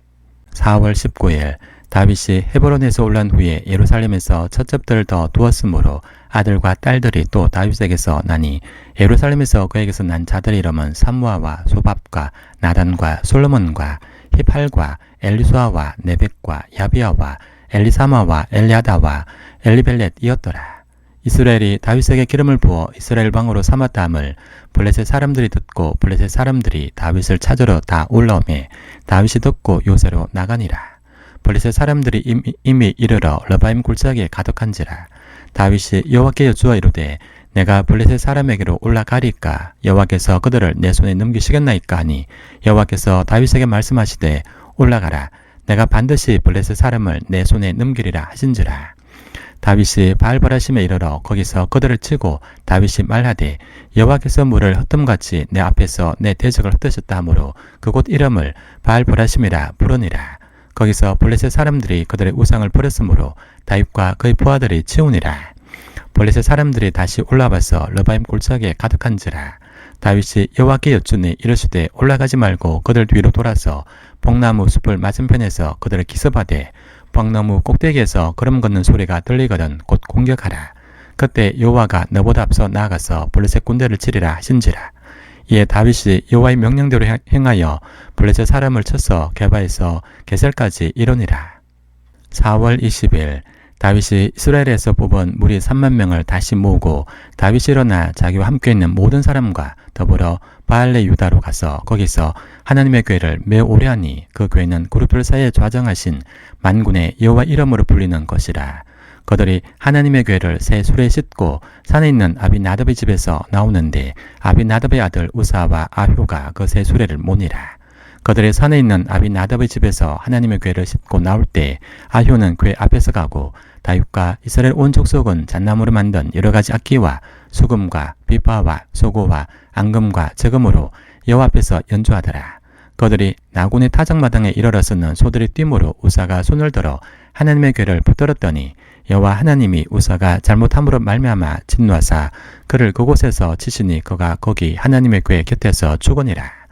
4월 19일 다윗이 헤브론에서 올라온 후에 예루살렘에서 첫첩들을 더 두었으므로 아들과 딸들이 또 다윗에게서 나니 예루살렘에서 그에게서 난 자들의 이름은 삼무아와 소밥과 나단과 솔로몬과 히팔과 엘리수아와 네벡과 야비아와 엘리사마와 엘리아다와 엘리벨렛이었더라. 이스라엘이 다윗에게 기름을 부어 이스라엘 왕으로 삼았다 함을 블레셋 사람들이 듣고 블레셋 사람들이 다윗을 찾으러 다 올라오매 다윗이 듣고 요새로 나가니라. 블레셋 사람들이 이미 이르러 러바임 골짜기에 가득한지라. 다윗이 여호와께 여쭈어 이르되 내가 블레셋 사람에게로 올라가리까 여호와께서 그들을 내 손에 넘기시겠나이까 하니 여호와께서 다윗에게 말씀하시되 올라가라 내가 반드시 블레셋 사람을 내 손에 넘기리라 하신지라. 다윗이 바알바라심에 이르러 거기서 그들을 치고 다윗이 말하되 여호와께서 물을 흩음같이 내 앞에서 내 대적을 흩으셨다 하므로 그곳 이름을 바알바라심이라 부르니라. 거기서 블레셋 사람들이 그들의 우상을 버렸으므로 다윗과 그의 부하들이 치우니라. 블레셋 사람들이 다시 올라와서 러바임 골짜기에 가득한지라. 다윗이 여호와께 여쭈니 이르시되 올라가지 말고 그들 뒤로 돌아서 뽕나무 숲을 맞은편에서 그들을 기습하되 뽕나무 꼭대기에서 걸음 걷는 소리가 들리거든 곧 공격하라. 그때 여호와가 너보다 앞서 나아가서 블레셋 군대를 치리라 하신지라. 이에 다윗이 여호와의 명령대로 행하여 블레셋 사람을 쳐서 게바에서 게셀까지 이르니라. 4월 20일 다윗이 이스라엘에서 뽑은 무리 3만 명을 다시 모으고 다윗이 일어나 자기와 함께 있는 모든 사람과 더불어 바알레 유다로 가서 거기서 하나님의 궤를 매우 오래 하니 그 궤는 그룹들 사이에 좌정하신 만군의 여호와 이름으로 불리는 것이라. 그들이 하나님의 궤를 새 수레에 싣고 산에 있는 아비나답의 집에서 나오는데 아비나답의 아들 우사와 아효가 그 새 수레를 모니라. 그들이 산에 있는 아비나답의 집에서 하나님의 궤를 싣고 나올 때 아효는 궤 앞에서 가고 다윗과 이스라엘 온 족속은 잣나무로 만든 여러 가지 악기와 수금과 비파와 소고와 앙금과 저금으로 여호와 앞에서 연주하더라. 그들이 나군의 타작마당에 이르러서는 소들이 뛰므로 우사가 손을 들어 하나님의 궤를 붙들었더니 여호와 하나님이 우사가 잘못함으로 말미암아 진노하사 그를 그곳에서 치시니 그가 거기 하나님의 궤 곁에서 죽으니라.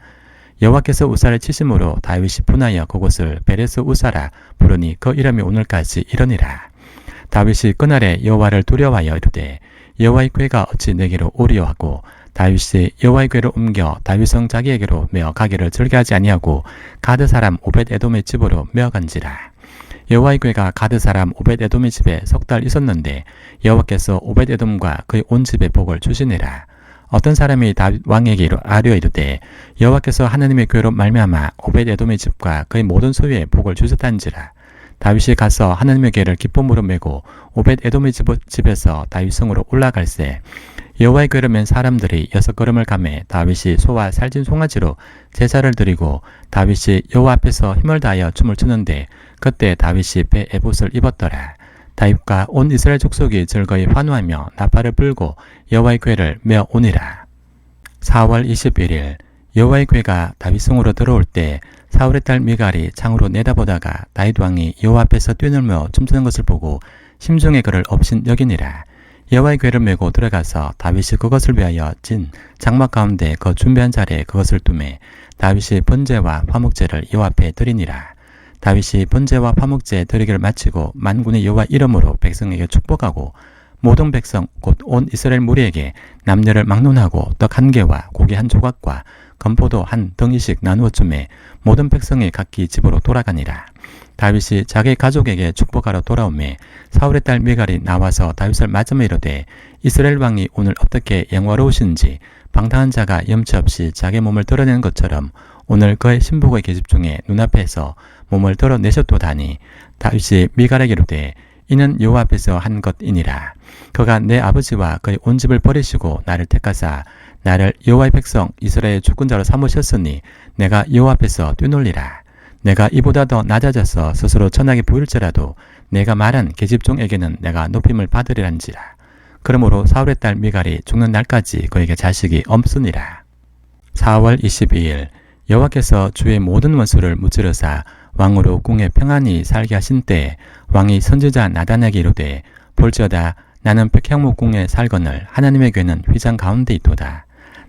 여호와께서 우사를 치심으로 다윗이 분하여 그곳을 베레스 우사라 부르니 그 이름이 오늘까지 이르니라. 다윗이 그날에 여호와를 두려워하여 이르되 여호와의 궤가 어찌 내게로 오리요 하고 다윗이 여호와의 궤를 옮겨 다윗성 자기에게로 메어 가기를 즐겨하지 아니하고 가드 사람 오벳 에돔의 집으로 메어 간지라. 여호와의 궤가 가드 사람 오벳 에돔의 집에 석 달 있었는데 여호와께서 오벳 에돔과 그의 온 집에 복을 주시니라. 어떤 사람이 다윗 왕에게 아뢰어 이르되 여호와께서 하나님의 궤로 말미암아 오벳 에돔의 집과 그의 모든 소유에 복을 주셨단지라. 다윗이 가서 하나님의 궤를 기쁨으로 메고 오벳 에돔의 집에서 다윗 성으로 올라갈새 여호와의 궤를 맨 사람들이 6걸음을 가매 다윗이 소와 살진 송아지로 제사를 드리고 다윗이 여호와 앞에서 힘을 다하여 춤을 추는데 그때 다윗이 배 에봇을 입었더라. 다윗과 온 이스라엘 족속이 즐거이 환호하며 나팔을 불고 여호와의 궤를 메어 오니라. 4월 21일 여호와의 궤가 다윗 성으로 들어올 때 사울의 딸 미갈이 창으로 내다보다가 다윗 왕이 여호와 앞에서 뛰놀며 춤추는 것을 보고 심중에 그를 업신 여기니라. 여호와의 궤를 메고 들어가서 다윗이 그것을 위하여 진 장막 가운데 그 준비한 자리에 그것을 두매 다윗이 번제와 화목제를 여호와 앞에 드리니라. 다윗이 번제와 화목제 드리기를 마치고 만군의 여호와 이름으로 백성에게 축복하고 모든 백성 곧 온 이스라엘 무리에게 남녀를 막론하고 떡 1개와 고기 1조각과 건포도 1덩이씩 나누어 주매 모든 백성이 각기 집으로 돌아가니라. 다윗이 자기 가족에게 축복하러 돌아오매 사울의 딸 미갈이 나와서 다윗을 맞으며 이르되 이스라엘 왕이 오늘 어떻게 영화로우신지 방탕한 자가 염치 없이 자기 몸을 드러내는 것처럼 오늘 그의 신복의 계집 중에 눈앞에서 몸을 드러내셨도다니. 다윗이 미갈에게 이르되 이는 여호와 앞에서 한 것이니라. 그가 내 아버지와 그의 온 집을 버리시고 나를 택하사 나를 여호와의 백성 이스라엘의 주권자로 삼으셨으니 내가 여호와 앞에서 뛰놀리라. 내가 이보다 더 낮아져서 스스로 천하게 보일지라도 내가 말한 계집종에게는 내가 높임을 받으리란지라. 그러므로 사울의 딸 미갈이 죽는 날까지 그에게 자식이 없으니라. 4월 22일 여호와께서 주의 모든 원수를 무찌르사 왕으로 궁에 평안히 살게 하신 때에 왕이 선지자 나단에게 이르되 볼지어다 나는 백향목 궁에 살거늘 하나님의 궤는 휘장 가운데 있도다.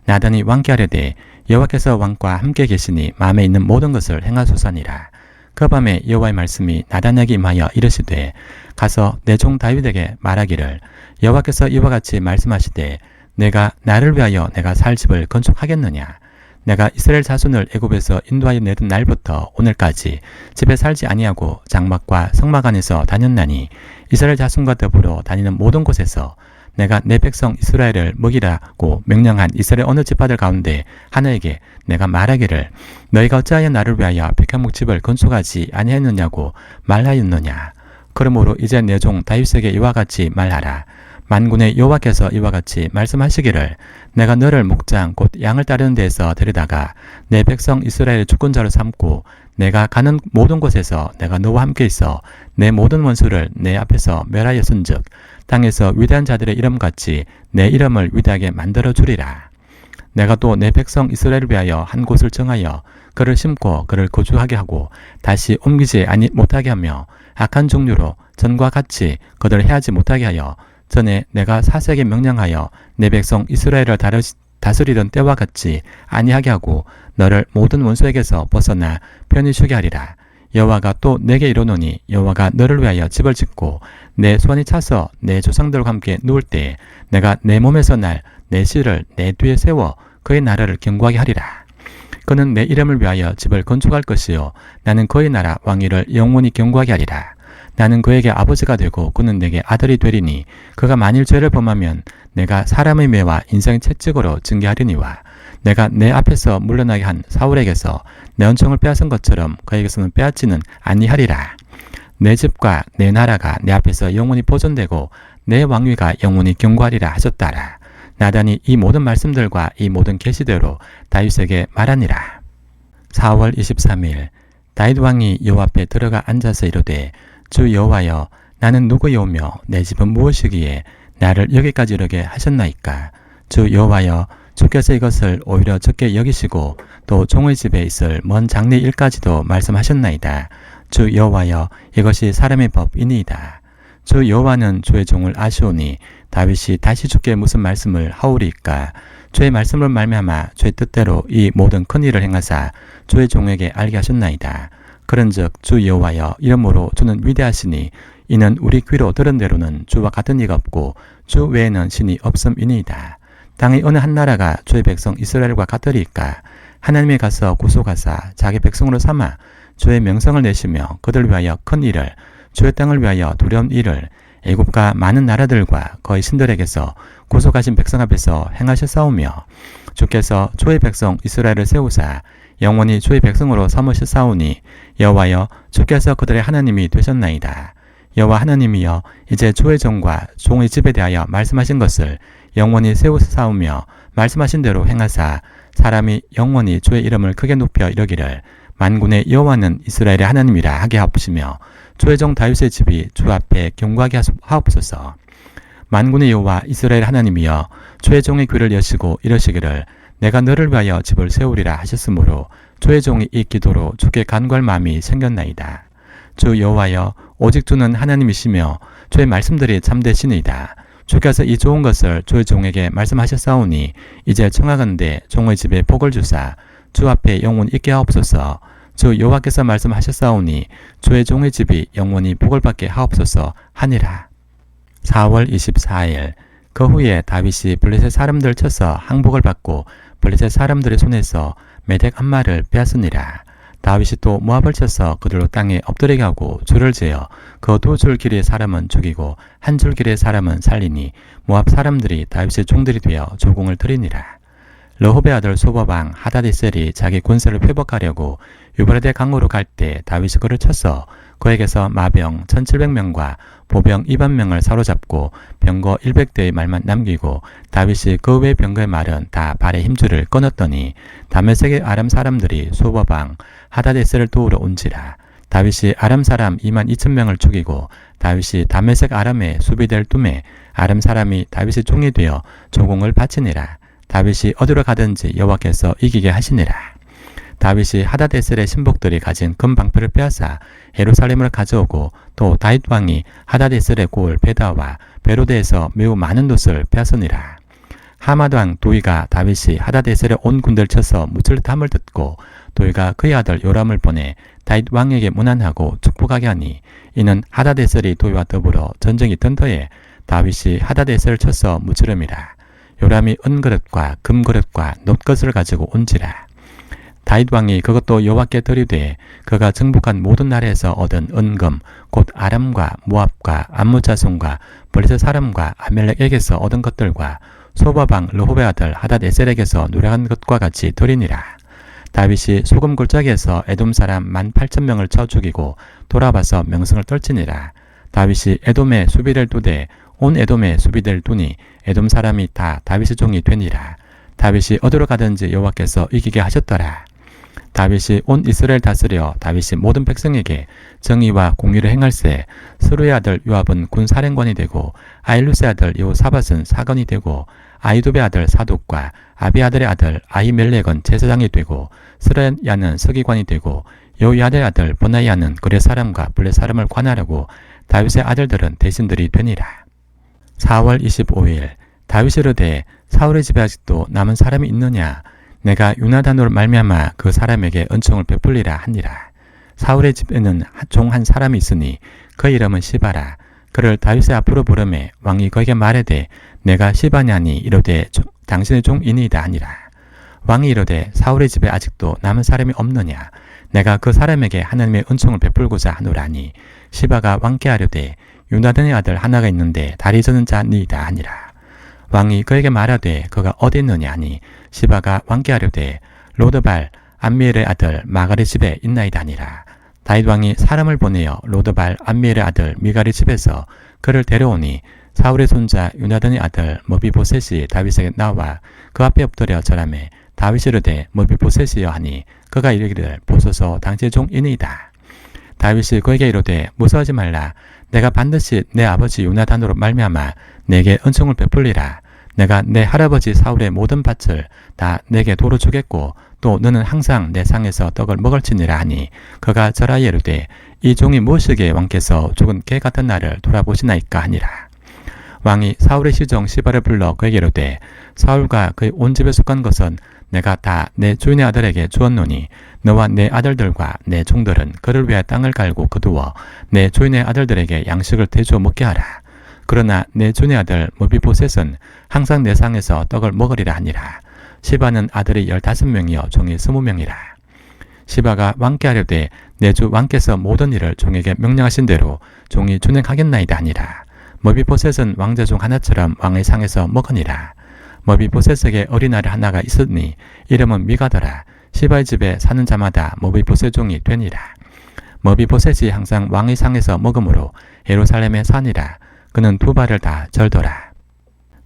나단이 왕께 하려되 여호와께서 왕과 함께 계시니 마음에 있는 모든 것을 행하소서니라. 그 밤에 여호와의 말씀이 나단에게 임하여 이르시되 가서 내 종 다윗에게 말하기를 여호와께서 이와 같이 말씀하시되 내가 나를 위하여 내가 살 집을 건축하겠느냐. 내가 이스라엘 자손을 애굽에서 인도하여 내던 날부터 오늘까지 집에 살지 아니하고 장막과 성막 안에서 다녔나니 이스라엘 자손과 더불어 다니는 모든 곳에서 내가 내 백성 이스라엘을 먹이라고 명령한 이스라엘 어느 지파들 가운데 하나에게 내가 말하기를 너희가 어찌하여 나를 위하여 백향목 집을 건축하지 아니하였느냐고 말하였느냐. 그러므로 이제 내 종 다윗에게 이와 같이 말하라. 만군의 여호와께서 이와 같이 말씀하시기를 내가 너를 목장 곧 양을 따르는 데에서 데려다가 내 백성 이스라엘의 주권자로 삼고 내가 가는 모든 곳에서 내가 너와 함께 있어 내 모든 원수를 내 앞에서 멸하였은즉 땅에서 위대한 자들의 이름같이 내 이름을 위대하게 만들어 주리라. 내가 또 내 백성 이스라엘을 위하여 한 곳을 정하여 그를 심고 그를 거주하게 하고 다시 옮기지 못하게 하며 악한 종류로 전과 같이 그들을 해하지 못하게 하여 전에 내가 사색에 명령하여 내 백성 이스라엘을 다스리던 때와 같이 아니하게 하고 너를 모든 원수에게서 벗어나 편히 쉬게 하리라. 여호와가 또 내게 이르노니 여호와가 너를 위하여 집을 짓고 내 손이 차서 내 조상들과 함께 누울 때에 내가 내 몸에서 날 내 씨를 내 뒤에 세워 그의 나라를 견고하게 하리라. 그는 내 이름을 위하여 집을 건축할 것이요 나는 그의 나라 왕위를 영원히 견고하게 하리라. 나는 그에게 아버지가 되고 그는 내게 아들이 되리니 그가 만일 죄를 범하면 내가 사람의 매와 인생의 채찍으로 징계하리니와 내가 내 앞에서 물러나게 한 사울에게서 내 은총을 빼앗은 것처럼 그에게서는 빼앗지는 아니하리라. 내 집과 내 나라가 내 앞에서 영원히 보존되고 내 왕위가 영원히 견고하리라 하셨다라. 나단이 이 모든 말씀들과 이 모든 계시대로 다윗에게 말하니라. 4월 23일 다윗 왕이 여호와 앞에 들어가 앉아서 이르되 주 여호와여 나는 누구이오며 내 집은 무엇이기에 나를 여기까지 이르게 하셨나이까. 주 여호와여 주께서 이것을 오히려 적게 여기시고 또 종의 집에 있을 먼 장래 일까지도 말씀하셨나이다. 주 여호와여 이것이 사람의 법이니이다. 주 여호와는 주의 종을 아시오니 다윗이 다시 주께 무슨 말씀을 하오리이까. 주의 말씀을 말미암아 주의 뜻대로 이 모든 큰 일을 행하사 주의 종에게 알게 하셨나이다. 그런즉 주 여호와여 이러므로 주는 위대하시니 이는 우리 귀로 들은 대로는 주와 같은 이가 없고 주 외에는 신이 없음이니이다. 땅의 어느 한 나라가 주의 백성 이스라엘과 같으리이까. 하나님이 가서 구속하사 자기 백성으로 삼아 주의 명성을 내시며 그들 위하여 큰 일을 주의 땅을 위하여 두려운 일을 애굽과 많은 나라들과 거의 신들에게서 구속하신 백성 앞에서 행하셨사오며 주께서 주의 백성 이스라엘을 세우사 영원히 주의 백성으로 삼으셨사오니 여호와여 주께서 그들의 하나님이 되셨나이다. 여호와 하나님이여 이제 주의 종과 종의 집에 대하여 말씀하신 것을 영원히 세우사오며 말씀하신 대로 행하사 사람이 영원히 주의 이름을 크게 높여 이르기를 만군의 여호와는 이스라엘의 하나님이라 하게 하옵시며 주의 종 다윗의 집이 주 앞에 경고하게 하옵소서. 만군의 여호와 이스라엘 하나님이여 주의 종의 귀를 여시고 이러시기를 내가 너를 위하여 집을 세우리라 하셨으므로 주의 종이 이 기도로 주께 간구할 마음이 생겼나이다. 주 여호와여 오직 주는 하나님이시며 주의 말씀들이 참되시니이다. 주께서 이 좋은 것을 주의 종에게 말씀하셨사오니 이제 청하건대 종의 집에 복을 주사 주 앞에 영원히 있게 하옵소서. 주 여호와께서 말씀하셨사오니 주의 종의 집이 영원히 복을 받게 하옵소서 하니라. 4월 24일 그 후에 다윗이 블레셋 사람들 쳐서 항복을 받고 블레셋 사람들의 손에서 메덱 한 마리를 빼앗으니라. 다윗이 또 모압을 쳐서 그들로 땅에 엎드리게 하고 줄을 재어 그 2줄 길이의 사람은 죽이고 1줄 길이의 사람은 살리니 모압 사람들이 다윗의 종들이 되어 조공을 드리니라. 르홉의 아들 소바방 하다데셀이 자기 군사를 회복하려고 유브라데 강으로 갈 때 다윗이 그를 쳐서 그에게서 마병 1700명과 보병 2000명을 사로잡고 병거 100대의 말만 남기고 다윗이 그 외 병거의 말은 다 발의 힘줄을 끊었더니 다메섹의 아람 사람들이 소바방 하다데셀을 도우러 온지라. 다윗이 아람 사람 22,000명을 죽이고 다윗이 다메섹 아람에 수비될 둠에 아람 사람이 다윗의 종이 되어 조공을 바치니라. 다윗이 어디로 가든지 여호와께서 이기게 하시니라. 다윗이 하다데셀의 신복들이 가진 금 방패를 빼앗아 예루살렘을 가져오고 또 다윗 왕이 하다데셀의 고을 베다와 베로데에서 매우 많은 돛을 빼앗으니라. 하마드 왕 도이가 다윗이 하다데셀의 온 군대를 쳐서 무찔 탐을 듣고 도이가 그의 아들 요람을 보내 다윗 왕에게 문안하고 축복하게 하니 이는 하다데셀이 도이와 더불어 전쟁이 던 터에 다윗이 하다데셀을 쳐서 무찌름이라. 요람이 은그릇과 금그릇과 놋것을 가지고 온지라. 다윗 왕이 그것도 여호와께 드리되 그가 정복한 모든 나라에서 얻은 은금 곧 아람과 모압과 암몬 자손과 블레셋 사람과 아멜렉에게서 얻은 것들과 소바방 르홉의 아들 하닷에셀에게서 누락한 것과 같이 드리니라. 다윗이 소금 골짜기에서 에돔 사람 18,000명을 쳐 죽이고 돌아와서 명성을 떨치니라. 다윗이 에돔에 수비를 두되 온 에돔에 수비를 두니 에돔 사람이 다 다윗의 종이 되니라. 다윗이 어디로 가든지 여호와께서 이기게 하셨더라. 다윗이 온 이스라엘 다스려 다윗이 모든 백성에게 정의와 공의를 행할세 스루의 아들 요압은 군사령관이 되고 아일루스의 아들 여호사밧은 사관이 되고 아이도베의 아들 사독과 아비아들의 아들 아히멜렉은 제사장이 되고 스라야는 서기관이 되고 여호야다의 아들 보나이아는 그레 사람과 블레 사람을 관할하고 다윗의 아들들은 대신들이 되니라. 4월 25일 다윗이 이르되 사울의 집에 아직도 남은 사람이 있느냐? 내가 요나단으로 말미암아 그 사람에게 은총을 베풀리라 하니라. 사울의 집에는 종 한 사람이 있으니 그 이름은 시바라. 그를 다윗의 앞으로 부르매 왕이 그에게 말하되 내가 시바냐니 이르되 당신의 종이니이다 하니라. 왕이 이르되 사울의 집에 아직도 남은 사람이 없느냐? 내가 그 사람에게 하나님의 은총을 베풀고자 하노라니. 시바가 왕께 하려되 요나단의 아들 하나가 있는데 다리 저는 자니이다 하니라. 왕이 그에게 말하되 그가 어디 있느냐 하니 시바가 왕께 하려되 로드발 암미엘의 아들 마갈의 집에 있나이다 하니라. 다윗 왕이 사람을 보내어 로드발 암미엘의 아들 미갈의 집에서 그를 데려오니 사울의 손자 요나단의 아들 머비보셋이 다윗에게 나와 그 앞에 엎드려 절하매 다윗이 이르되 머비보셋이여 하니 그가 이르기를 보소서 당신의 종이니이다. 다윗이 그에게 이르되 무서워하지 말라. 내가 반드시 내 아버지 요나단으로 말미암아 내게 은총을 베풀리라. 내가 내 할아버지 사울의 모든 밭을 다 내게 도로 주겠고 또 너는 항상 내 상에서 떡을 먹을지니라 하니 그가 절하여 이르되 이 종이 무엇이기에 왕께서 죽은 개 같은 나를 돌아보시나이까 하니라. 왕이 사울의 시종 시바를 불러 그에게 이르되 사울과 그의 온 집에 속한 것은 내가 다 내 주인의 아들에게 주었노니 너와 내 아들들과 내 종들은 그를 위하여 땅을 갈고 거두어 내 주인의 아들들에게 양식을 대주어 먹게 하라. 그러나 내 주인의 아들 머비보셋은 항상 내 상에서 떡을 먹으리라 하니라. 시바는 아들이 15명이요 종이 20명이라. 시바가 왕께 하려되 내 주 왕께서 모든 일을 종에게 명령하신 대로 종이 준행하겠나이다 하니라. 머비보셋은 왕자 중 하나처럼 왕의 상에서 먹으니라. 머비보셋에게 어린아이 하나가 있으니 이름은 미가더라. 시바의 집에 사는 자마다 머비보셋 종이 되니라. 머비보셋이 항상 왕의 상에서 먹음으로 예루살렘에 사니라. 그는 두 발을 다 절더라.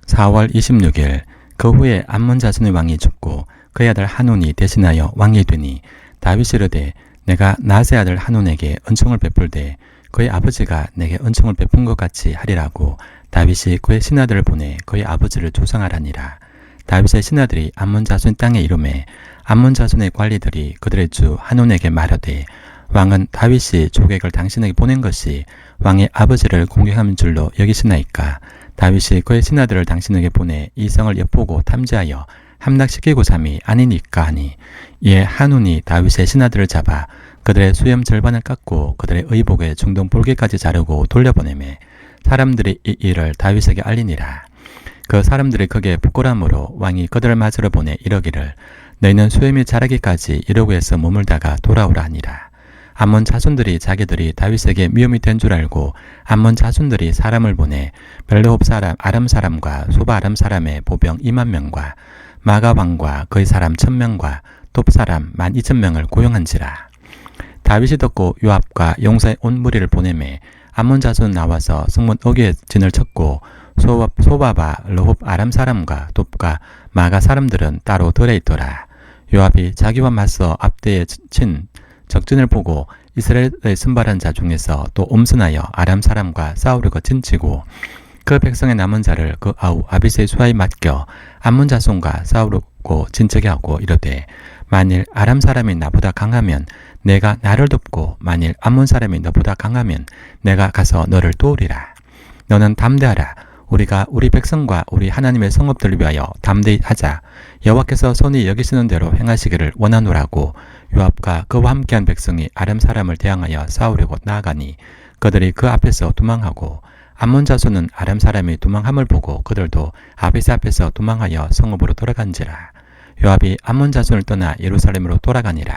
4월 26일 그 후에 암몬 자손의 왕이 죽고 그의 아들 한온이 대신하여 왕이 되니 다윗이 이르되 내가 나세 아들 한온에게 은총을 베풀되 그의 아버지가 내게 은총을 베푼 것 같이 하리라고 다윗이 그의 신하들을 보내 그의 아버지를 조상하라니라. 다윗의 신하들이 암몬 자손 땅에 이름에 암몬 자손의 관리들이 그들의 주 한온에게 말하되 왕은 다윗이 조객을 당신에게 보낸 것이 왕의 아버지를 공경하는 줄로 여기시나이까. 다윗이 그의 신하들을 당신에게 보내 이 성을 엿보고 탐지하여 함락시키고자 함이 아니니까 하니 이에 한온이 다윗의 신하들을 잡아 그들의 수염 절반을 깎고 그들의 의복의 중동 볼기까지 자르고 돌려보내매 사람들이 이 일을 다윗에게 알리니라. 그 사람들이 크게 부끄러움으로 왕이 그들을 맞으러 보내 이러기를 너희는 수염이 자라기까지 이러고 해서 머물다가 돌아오라 하니라. 암몬 자손들이 자기들이 다윗에게 위험이 된 줄 알고 암몬 자손들이 사람을 보내 벨르홉 사람 아람 사람과 소바 아람 사람의 보병 2만 명과 마가 왕과 그의 사람 1000명과 톱 사람 12,000명을 고용한지라. 다윗이 듣고 요압과 용사의 온 무리를 보내매 암몬 자손 나와서 성문 어귀에 진을 쳤고 소바바 르홉 아람 사람과 톱과 마가 사람들은 따로 들에 있더라. 요압이 자기와 맞서 앞대에 친 적진을 보고 이스라엘의 선발한 자 중에서 또 엄선하여 아람 사람과 싸우려고 진치고 그 백성의 남은 자를 그 아우 아비새의 수하에 맡겨 암몬 자손과 싸우려고 진척게 하고 이르되 만일 아람 사람이 나보다 강하면 내가 나를 돕고 만일 암몬 사람이 너보다 강하면 내가 가서 너를 도우리라. 너는 담대하라. 우리가 우리 백성과 우리 하나님의 성읍들을 위하여 담대히 하자. 여호와께서 손이 여기시는 대로 행하시기를 원하노라고 요압과 그와 함께한 백성이 아람 사람을 대항하여 싸우려고 나아가니 그들이 그 앞에서 도망하고 암몬 자손은 아람 사람이 도망함을 보고 그들도 아비새 앞에서 도망하여 성읍으로 돌아간지라. 요압이 암몬 자손을 떠나 예루살렘으로 돌아가니라.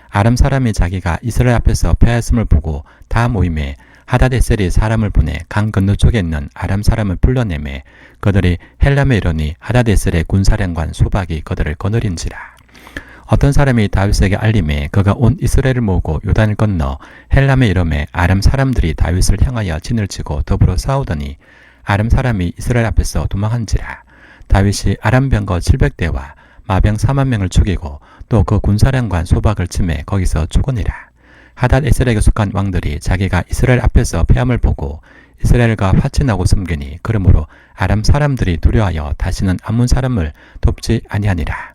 아람 사람이 자기가 이스라엘 앞에서 패하였음을 보고 다 모임에 하다데셀이 사람을 보내 강 건너쪽에 있는 아람 사람을 불러내매 그들이 헬람에 이르니 하다데셀의 군사령관 소박이 그들을 거느린지라. 어떤 사람이 다윗에게 알림에 그가 온 이스라엘을 모으고 요단을 건너 헬람에 이르매 아람 사람들이 다윗을 향하여 진을 치고 더불어 싸우더니 아람 사람이 이스라엘 앞에서 도망한지라. 다윗이 아람 병거 700대와 마병 4만 명을 죽이고 또 그 군사령관 소박을 치매 거기서 죽으니라. 하닷에셀에게 속한 왕들이 자기가 이스라엘 앞에서 패함을 보고 이스라엘과 화친하고 섬기니 그러므로 아람 사람들이 두려워하여 다시는 암몬 사람을 돕지 아니하니라.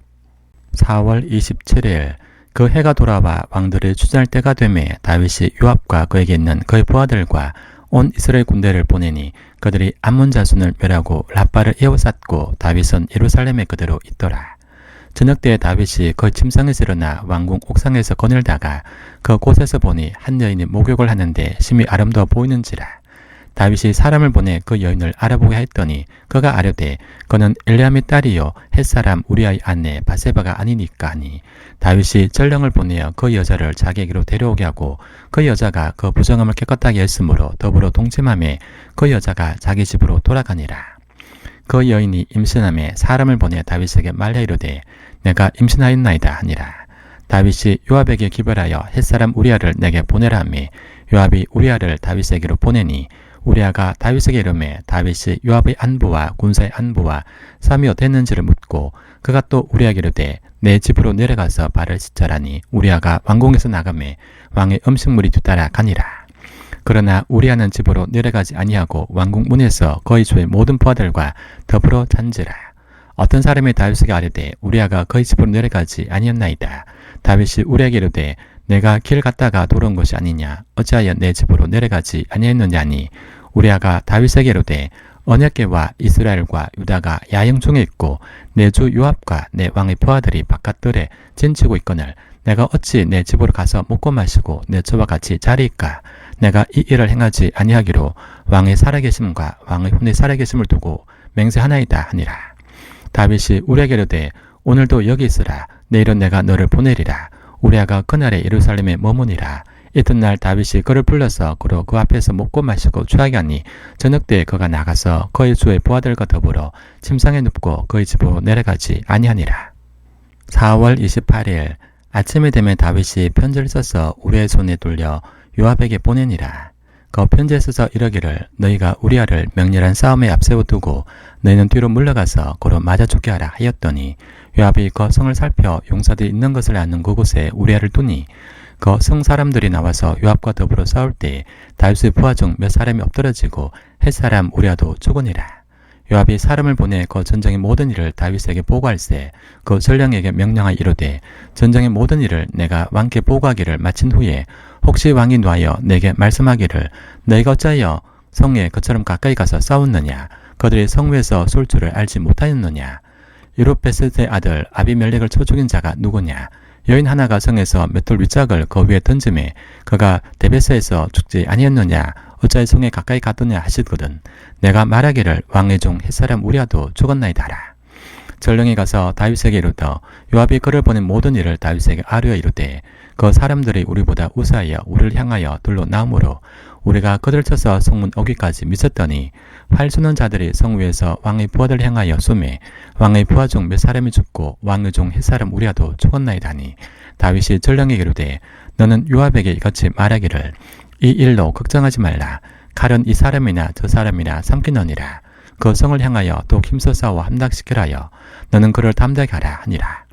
4월 27일 그 해가 돌아와 왕들이 추전할 때가 되매 다윗이 요압과 그에게 있는 그의 부하들과 온 이스라엘 군대를 보내니 그들이 암몬 자손을 멸하고 라빠를 에워쌌고 다윗은 예루살렘에 그대로 있더라. 저녁 때에 다윗이 그 침상에서 일어나 왕궁 옥상에서 거닐다가 그 곳에서 보니 한 여인이 목욕을 하는데 심히 아름다워 보이는지라. 다윗이 사람을 보내 그 여인을 알아보게 했더니 그가 아뢰되 그는 엘리암의 딸이요 햇사람 우리아의 아내 바세바가 아니니까 하니 다윗이 전령을 보내어 그 여자를 자기에게로 데려오게 하고 그 여자가 그 부정함을 깨끗하게 했으므로 더불어 동침하며 그 여자가 자기 집으로 돌아가니라. 그 여인이 임신함에 사람을 보내 다윗에게 말려 이르되 내가 임신하였나이다 하니라. 다윗이 요압에게 기별하여 햇사람 우리아를 내게 보내라 하며 요압이 우리아를 다윗에게로 보내니 우리아가 다윗에게 이르매 다윗이 요압의 안부와 군사의 안부와 쌈이 어땠는지를 묻고 그가 또 우리아에게 이르되 내 집으로 내려가서 발을 씻자라니 우리아가 왕궁에서 나가매 왕의 음식물이 뒤따라 가니라. 그러나 우리아는 집으로 내려가지 아니하고 왕궁 문에서 그의 주의 모든 부하들과 더불어 잔지라. 어떤 사람이 다윗에게 아뢰되 우리아가 그의 집으로 내려가지 아니었나이다. 다윗이 우리아에게 이르되 내가 길 갔다가 돌아온 것이 아니냐 어찌하여 내 집으로 내려가지 아니했느냐니 우리아가 다윗에게 이르되 언약궤와 이스라엘과 유다가 야영 중에 있고 내 주 요압과 내 왕의 부하들이 바깥들에 진치고 있거늘 내가 어찌 내 집으로 가서 먹고 마시고 내 저와 같이 자리이까. 내가 이 일을 행하지 아니하기로 왕의 살아계심과 왕의 혼의 살아계심을 두고 맹세하나이다 하니라. 다윗이 우리아에게 이르되 오늘도 여기 있으라. 내일은 내가 너를 보내리라. 우리아가 그날에 예루살렘에 머무니라. 이튿날 다윗이 그를 불러서 그로 그 앞에서 먹고 마시고 취하게 하니 저녁 때에 그가 나가서 그의 주의 부하들과 더불어 침상에 눕고 그의 집으로 내려가지 아니하니라. 4월 28일 아침에 되면 다윗이 편지를 써서 우리의 손에 돌려 요압에게 보내니라. 그 편지에 써서 이러기를 너희가 우리아를 맹렬한 싸움에 앞세워 두고 너희는 뒤로 물러가서 그로 맞아 죽게 하라 하였더니 요압이 그 성을 살펴 용사들이 있는 것을 아는 그곳에 우리아를 두니 그 성 사람들이 나와서 요압과 더불어 싸울 때 다윗의 부하 중 몇 사람이 엎드러지고 헷 사람 우리아도 죽으니라. 요압이 사람을 보내 그 전쟁의 모든 일을 다윗에게 보고할세 그 전령에게 명령하여 이르되 전쟁의 모든 일을 내가 왕께 보고하기를 마친 후에 혹시 왕이 노하여 내게 말씀하기를 너희가 어찌하여 성에 그처럼 가까이 가서 싸웠느냐 그들이 성 위에서 쏠 줄을 알지 못하였느냐 이룹베셋의 아들 아비멜렉을 쳐 죽인 자가 누구냐 여인 하나가 성에서 맷돌 윗짝을 그 위에 던짐에 그가 데베스에서 죽지 아니었느냐 어찌하여 성에 가까이 갔더냐 하시거든 내가 말하기를 왕의 종 햇사람 우리아도 죽었나이다 하라. 전령이 가서 다윗에게 이르되 요압이 그를 보낸 모든 일을 다윗에게 아뢰어 이르되 그 사람들이 우리보다 우사하여 우리를 향하여 들로 나오므로 우리가 그들을 쳐서 성문 어귀까지 미쳤더니 활 쏘는 자들이 성 위에서 왕의 부하들을 향하여 쏘매 왕의 부하 중 몇 사람이 죽고 왕의 종 햇사람 우리아도 죽었나이다니 다윗이 전령에게 이르되 너는 요압에게 이같이 말하기를 이 일로 걱정하지 말라. 칼은 이 사람이나 저 사람이나 삼키느니라. 그 성을 향하여 또 힘써 싸워 함락시키라 하여 너는 그를 담대하게 하라 하니라.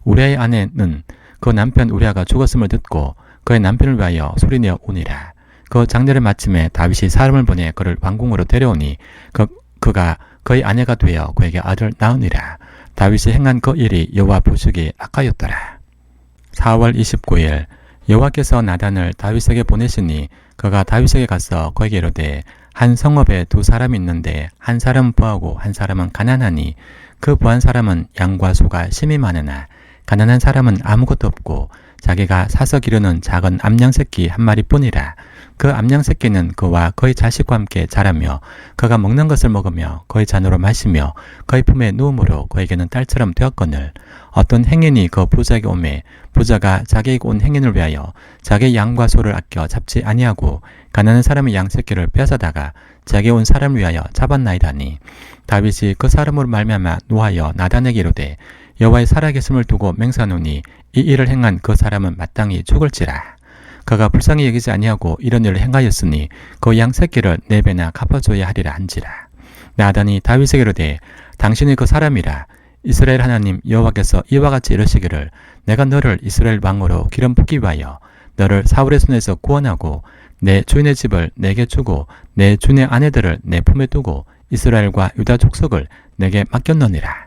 우리아의 아내는 그 남편 우리아가 죽었음을 듣고 그의 남편을 위하여 소리내어 우니라. 그 장례를 마침에 다윗이 사람을 보내 그를 왕궁으로 데려오니 그가 그의 아내가 되어 그에게 아들을 낳으니라. 다윗이 행한 그 일이 여호와 보시기에 악하였더라. 4월 29일 여호와께서 나단을 다윗에게 보내시니 그가 다윗에게 가서 그에게 이르되 한 성읍에 두 사람이 있는데 한 사람은 부하고 한 사람은 가난하니 그 부한 사람은 양과 소가 심히 많으나 가난한 사람은 아무것도 없고 자기가 사서 기르는 작은 암양 새끼 한 마리뿐이라. 그 암양 새끼는 그와 그의 자식과 함께 자라며 그가 먹는 것을 먹으며 그의 잔으로 마시며 그의 품에 누움으로 그에게는 딸처럼 되었거늘 어떤 행인이 그 부자에게 오매 부자가 자기에게 온 행인을 위하여 자기의 양과 소를 아껴 잡지 아니하고 가난한 사람의 양 새끼를 빼앗아다가 자기에 온 사람을 위하여 잡았나이다니 다윗이 그 사람으로 말미암아 노하여 나단에게 이르되 여호와의 살아계심을 두고 맹세하노니 이 일을 행한 그 사람은 마땅히 죽을지라. 그가 불쌍히 여기지 아니하고 이런 일을 행하였으니 그 양 새끼를 4배나 갚아줘야 하리라 한지라. 나단이 다윗에게 이르되 당신이 그 사람이라. 이스라엘 하나님 여호와께서 이와 같이 이르시기를 내가 너를 이스라엘 왕으로 기름 붓기 위하여 너를 사울의 손에서 구원하고 내 주인의 집을 내게 주고 내 주인의 아내들을 내 품에 두고 이스라엘과 유다 족속을 내게 맡겼느니라.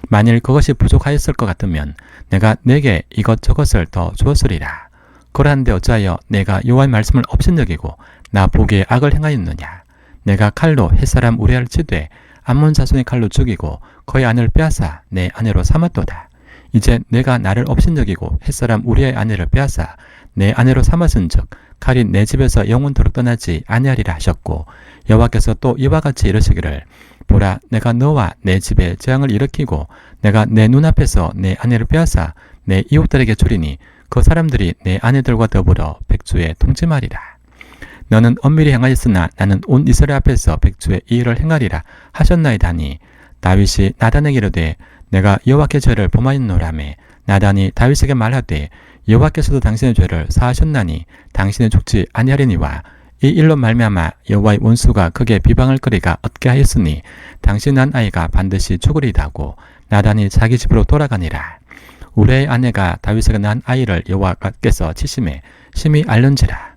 만일 그것이 부족하였을 것 같으면 내가 내게 이것저것을 더 주었으리라. 그러한데 어찌하여 내가 여호와의 말씀을 업신여기고 나 보기에 악을 행하였느냐. 내가 칼로 햇사람 우리아를 치되 암몬 자손의 칼로 죽이고 그의 아내를 빼앗아 내 아내로 삼았도다. 이제 내가 나를 업신여기고 햇사람 우리아의 아내를 빼앗아 내 아내로 삼았은즉 칼이 내 집에서 영원토록 떠나지 아니하리라 하셨고 여호와께서 또 이와 같이 이르시기를 보라 내가 너와 내 집에 재앙을 일으키고 내가 내 눈앞에서 내 아내를 빼앗아 내 이웃들에게 주리니 그 사람들이 내 아내들과 더불어 백주에 통치하리라. 너는 엄밀히 행하였으나 나는 온 이스라엘 앞에서 백주에 이 일을 행하리라 하셨나이다니 다윗이 나단에게 이르되 내가 여호와께 죄를 범하였노라매 나단이 다윗에게 말하되 여호와께서도 당신의 죄를 사하셨나니 당신은 죽지 아니하리니와 이 일로 말미암아 여호와의 원수가 크게 비방할 거리가 얻게 하였으니 당신 난 아이가 반드시 죽으리다고 나단이 자기 집으로 돌아가니라. 우리의 아내가 다윗에게 낳은 아이를 여호와께서 치심에 심히 앓는지라.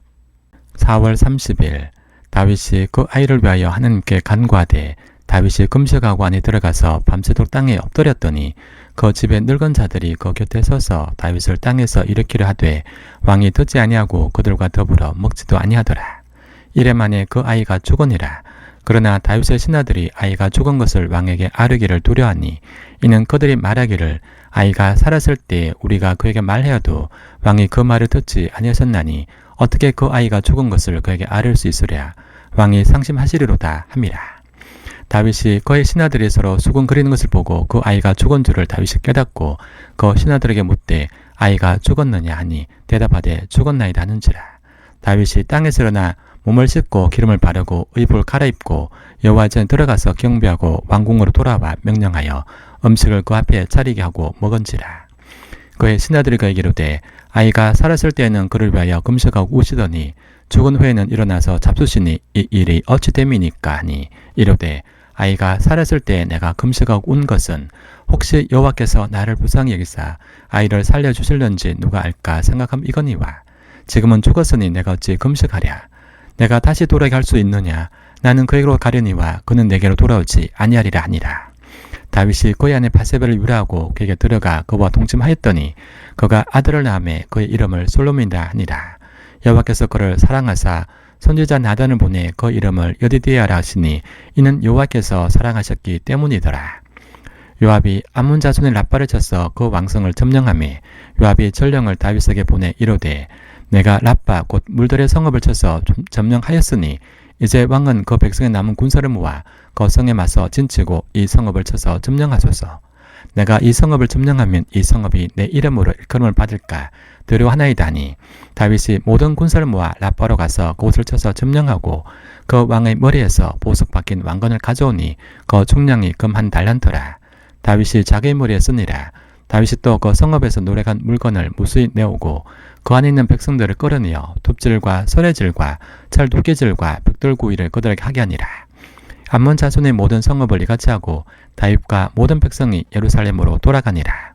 4월 30일 다윗이 그 아이를 위하여 하나님께 간구하되 다윗이 금식하고 안에 들어가서 밤새도록 땅에 엎드렸더니 그 집에 늙은 자들이 그 곁에 서서 다윗을 땅에서 일으키려 하되 왕이 듣지 아니하고 그들과 더불어 먹지도 아니하더라. 이래 만에 그 아이가 죽으니라. 그러나 다윗의 신하들이 아이가 죽은 것을 왕에게 아뢰기를 두려워하니 이는 그들이 말하기를 아이가 살았을 때 우리가 그에게 말하여도 왕이 그 말을 듣지 아니하셨나니 어떻게 그 아이가 죽은 것을 그에게 아뢰을 수 있으랴. 왕이 상심하시리로다 함이라. 다윗이 그의 신하들이 서로 수군거리는 것을 보고 그 아이가 죽은 줄을 다윗이 깨닫고 그 신하들에게 묻되 아이가 죽었느냐 하니 대답하되 죽었나이다 하는지라. 다윗이 땅에서 일어나 몸을 씻고 기름을 바르고 의복을 갈아입고 여호와 전에 들어가서 경배하고 왕궁으로 돌아와 명령하여 음식을 그 앞에 차리게 하고 먹은지라. 그의 신하들이 그에게 이르되 아이가 살았을 때에는 그를 위하여 금식하고 우시더니 죽은 후에는 일어나서 잡수시니 이 일이 어찌 됨이니까 하니 이르되 아이가 살았을 때 내가 금식하고 운 것은 혹시 여호와께서 나를 불쌍히 여기사 아이를 살려주실는지 누가 알까 생각함 이거니와 지금은 죽었으니 내가 어찌 금식하랴. 내가 다시 돌아가게 할 수 있느냐. 나는 그에게로 가려니와 그는 내게로 돌아오지 아니하리라 하니라. 다윗이 그의 아내 바세바를 유라하고 그에게 들어가 그와 동침하였더니 그가 아들을 낳음에 그의 이름을 솔로몬이라 하니라. 여호와께서 그를 사랑하사 선지자 나단을 보내 그 이름을 여디디아라 하시니 이는 여호와께서 사랑하셨기 때문이더라. 요압이 암몬 자손의 라빠를 쳐서 그 왕성을 점령하매 요압이 전령을 다윗에게 보내 이르되 내가 라빠 곧 물들의 성읍을 쳐서 점령하였으니 이제 왕은 그 백성의 남은 군사를 모아 그 성에 맞서 진치고 이 성읍을 쳐서 점령하소서. 내가 이 성읍을 점령하면 이 성읍이 내 이름으로 일컬음을 받을까 두려워하나이다니. 다윗이 모든 군사를 모아 라빠로 가서 그곳을 쳐서 점령하고 그 왕의 머리에서 보석 박힌 왕건을 가져오니 그 총량이 금 한 달란트라. 다윗이 자기의 머리에 쓰니라. 다윗이 또 그 성읍에서 노래간 물건을 무수히 내오고 그 안에 있는 백성들을 끌어내어 톱질과 소래질과 철도끼질과 벽돌구이를 그들에게 하게 하니라. 암몬 자손의 모든 성읍을 이같이 하고 다윗과 모든 백성이 예루살렘으로 돌아가니라.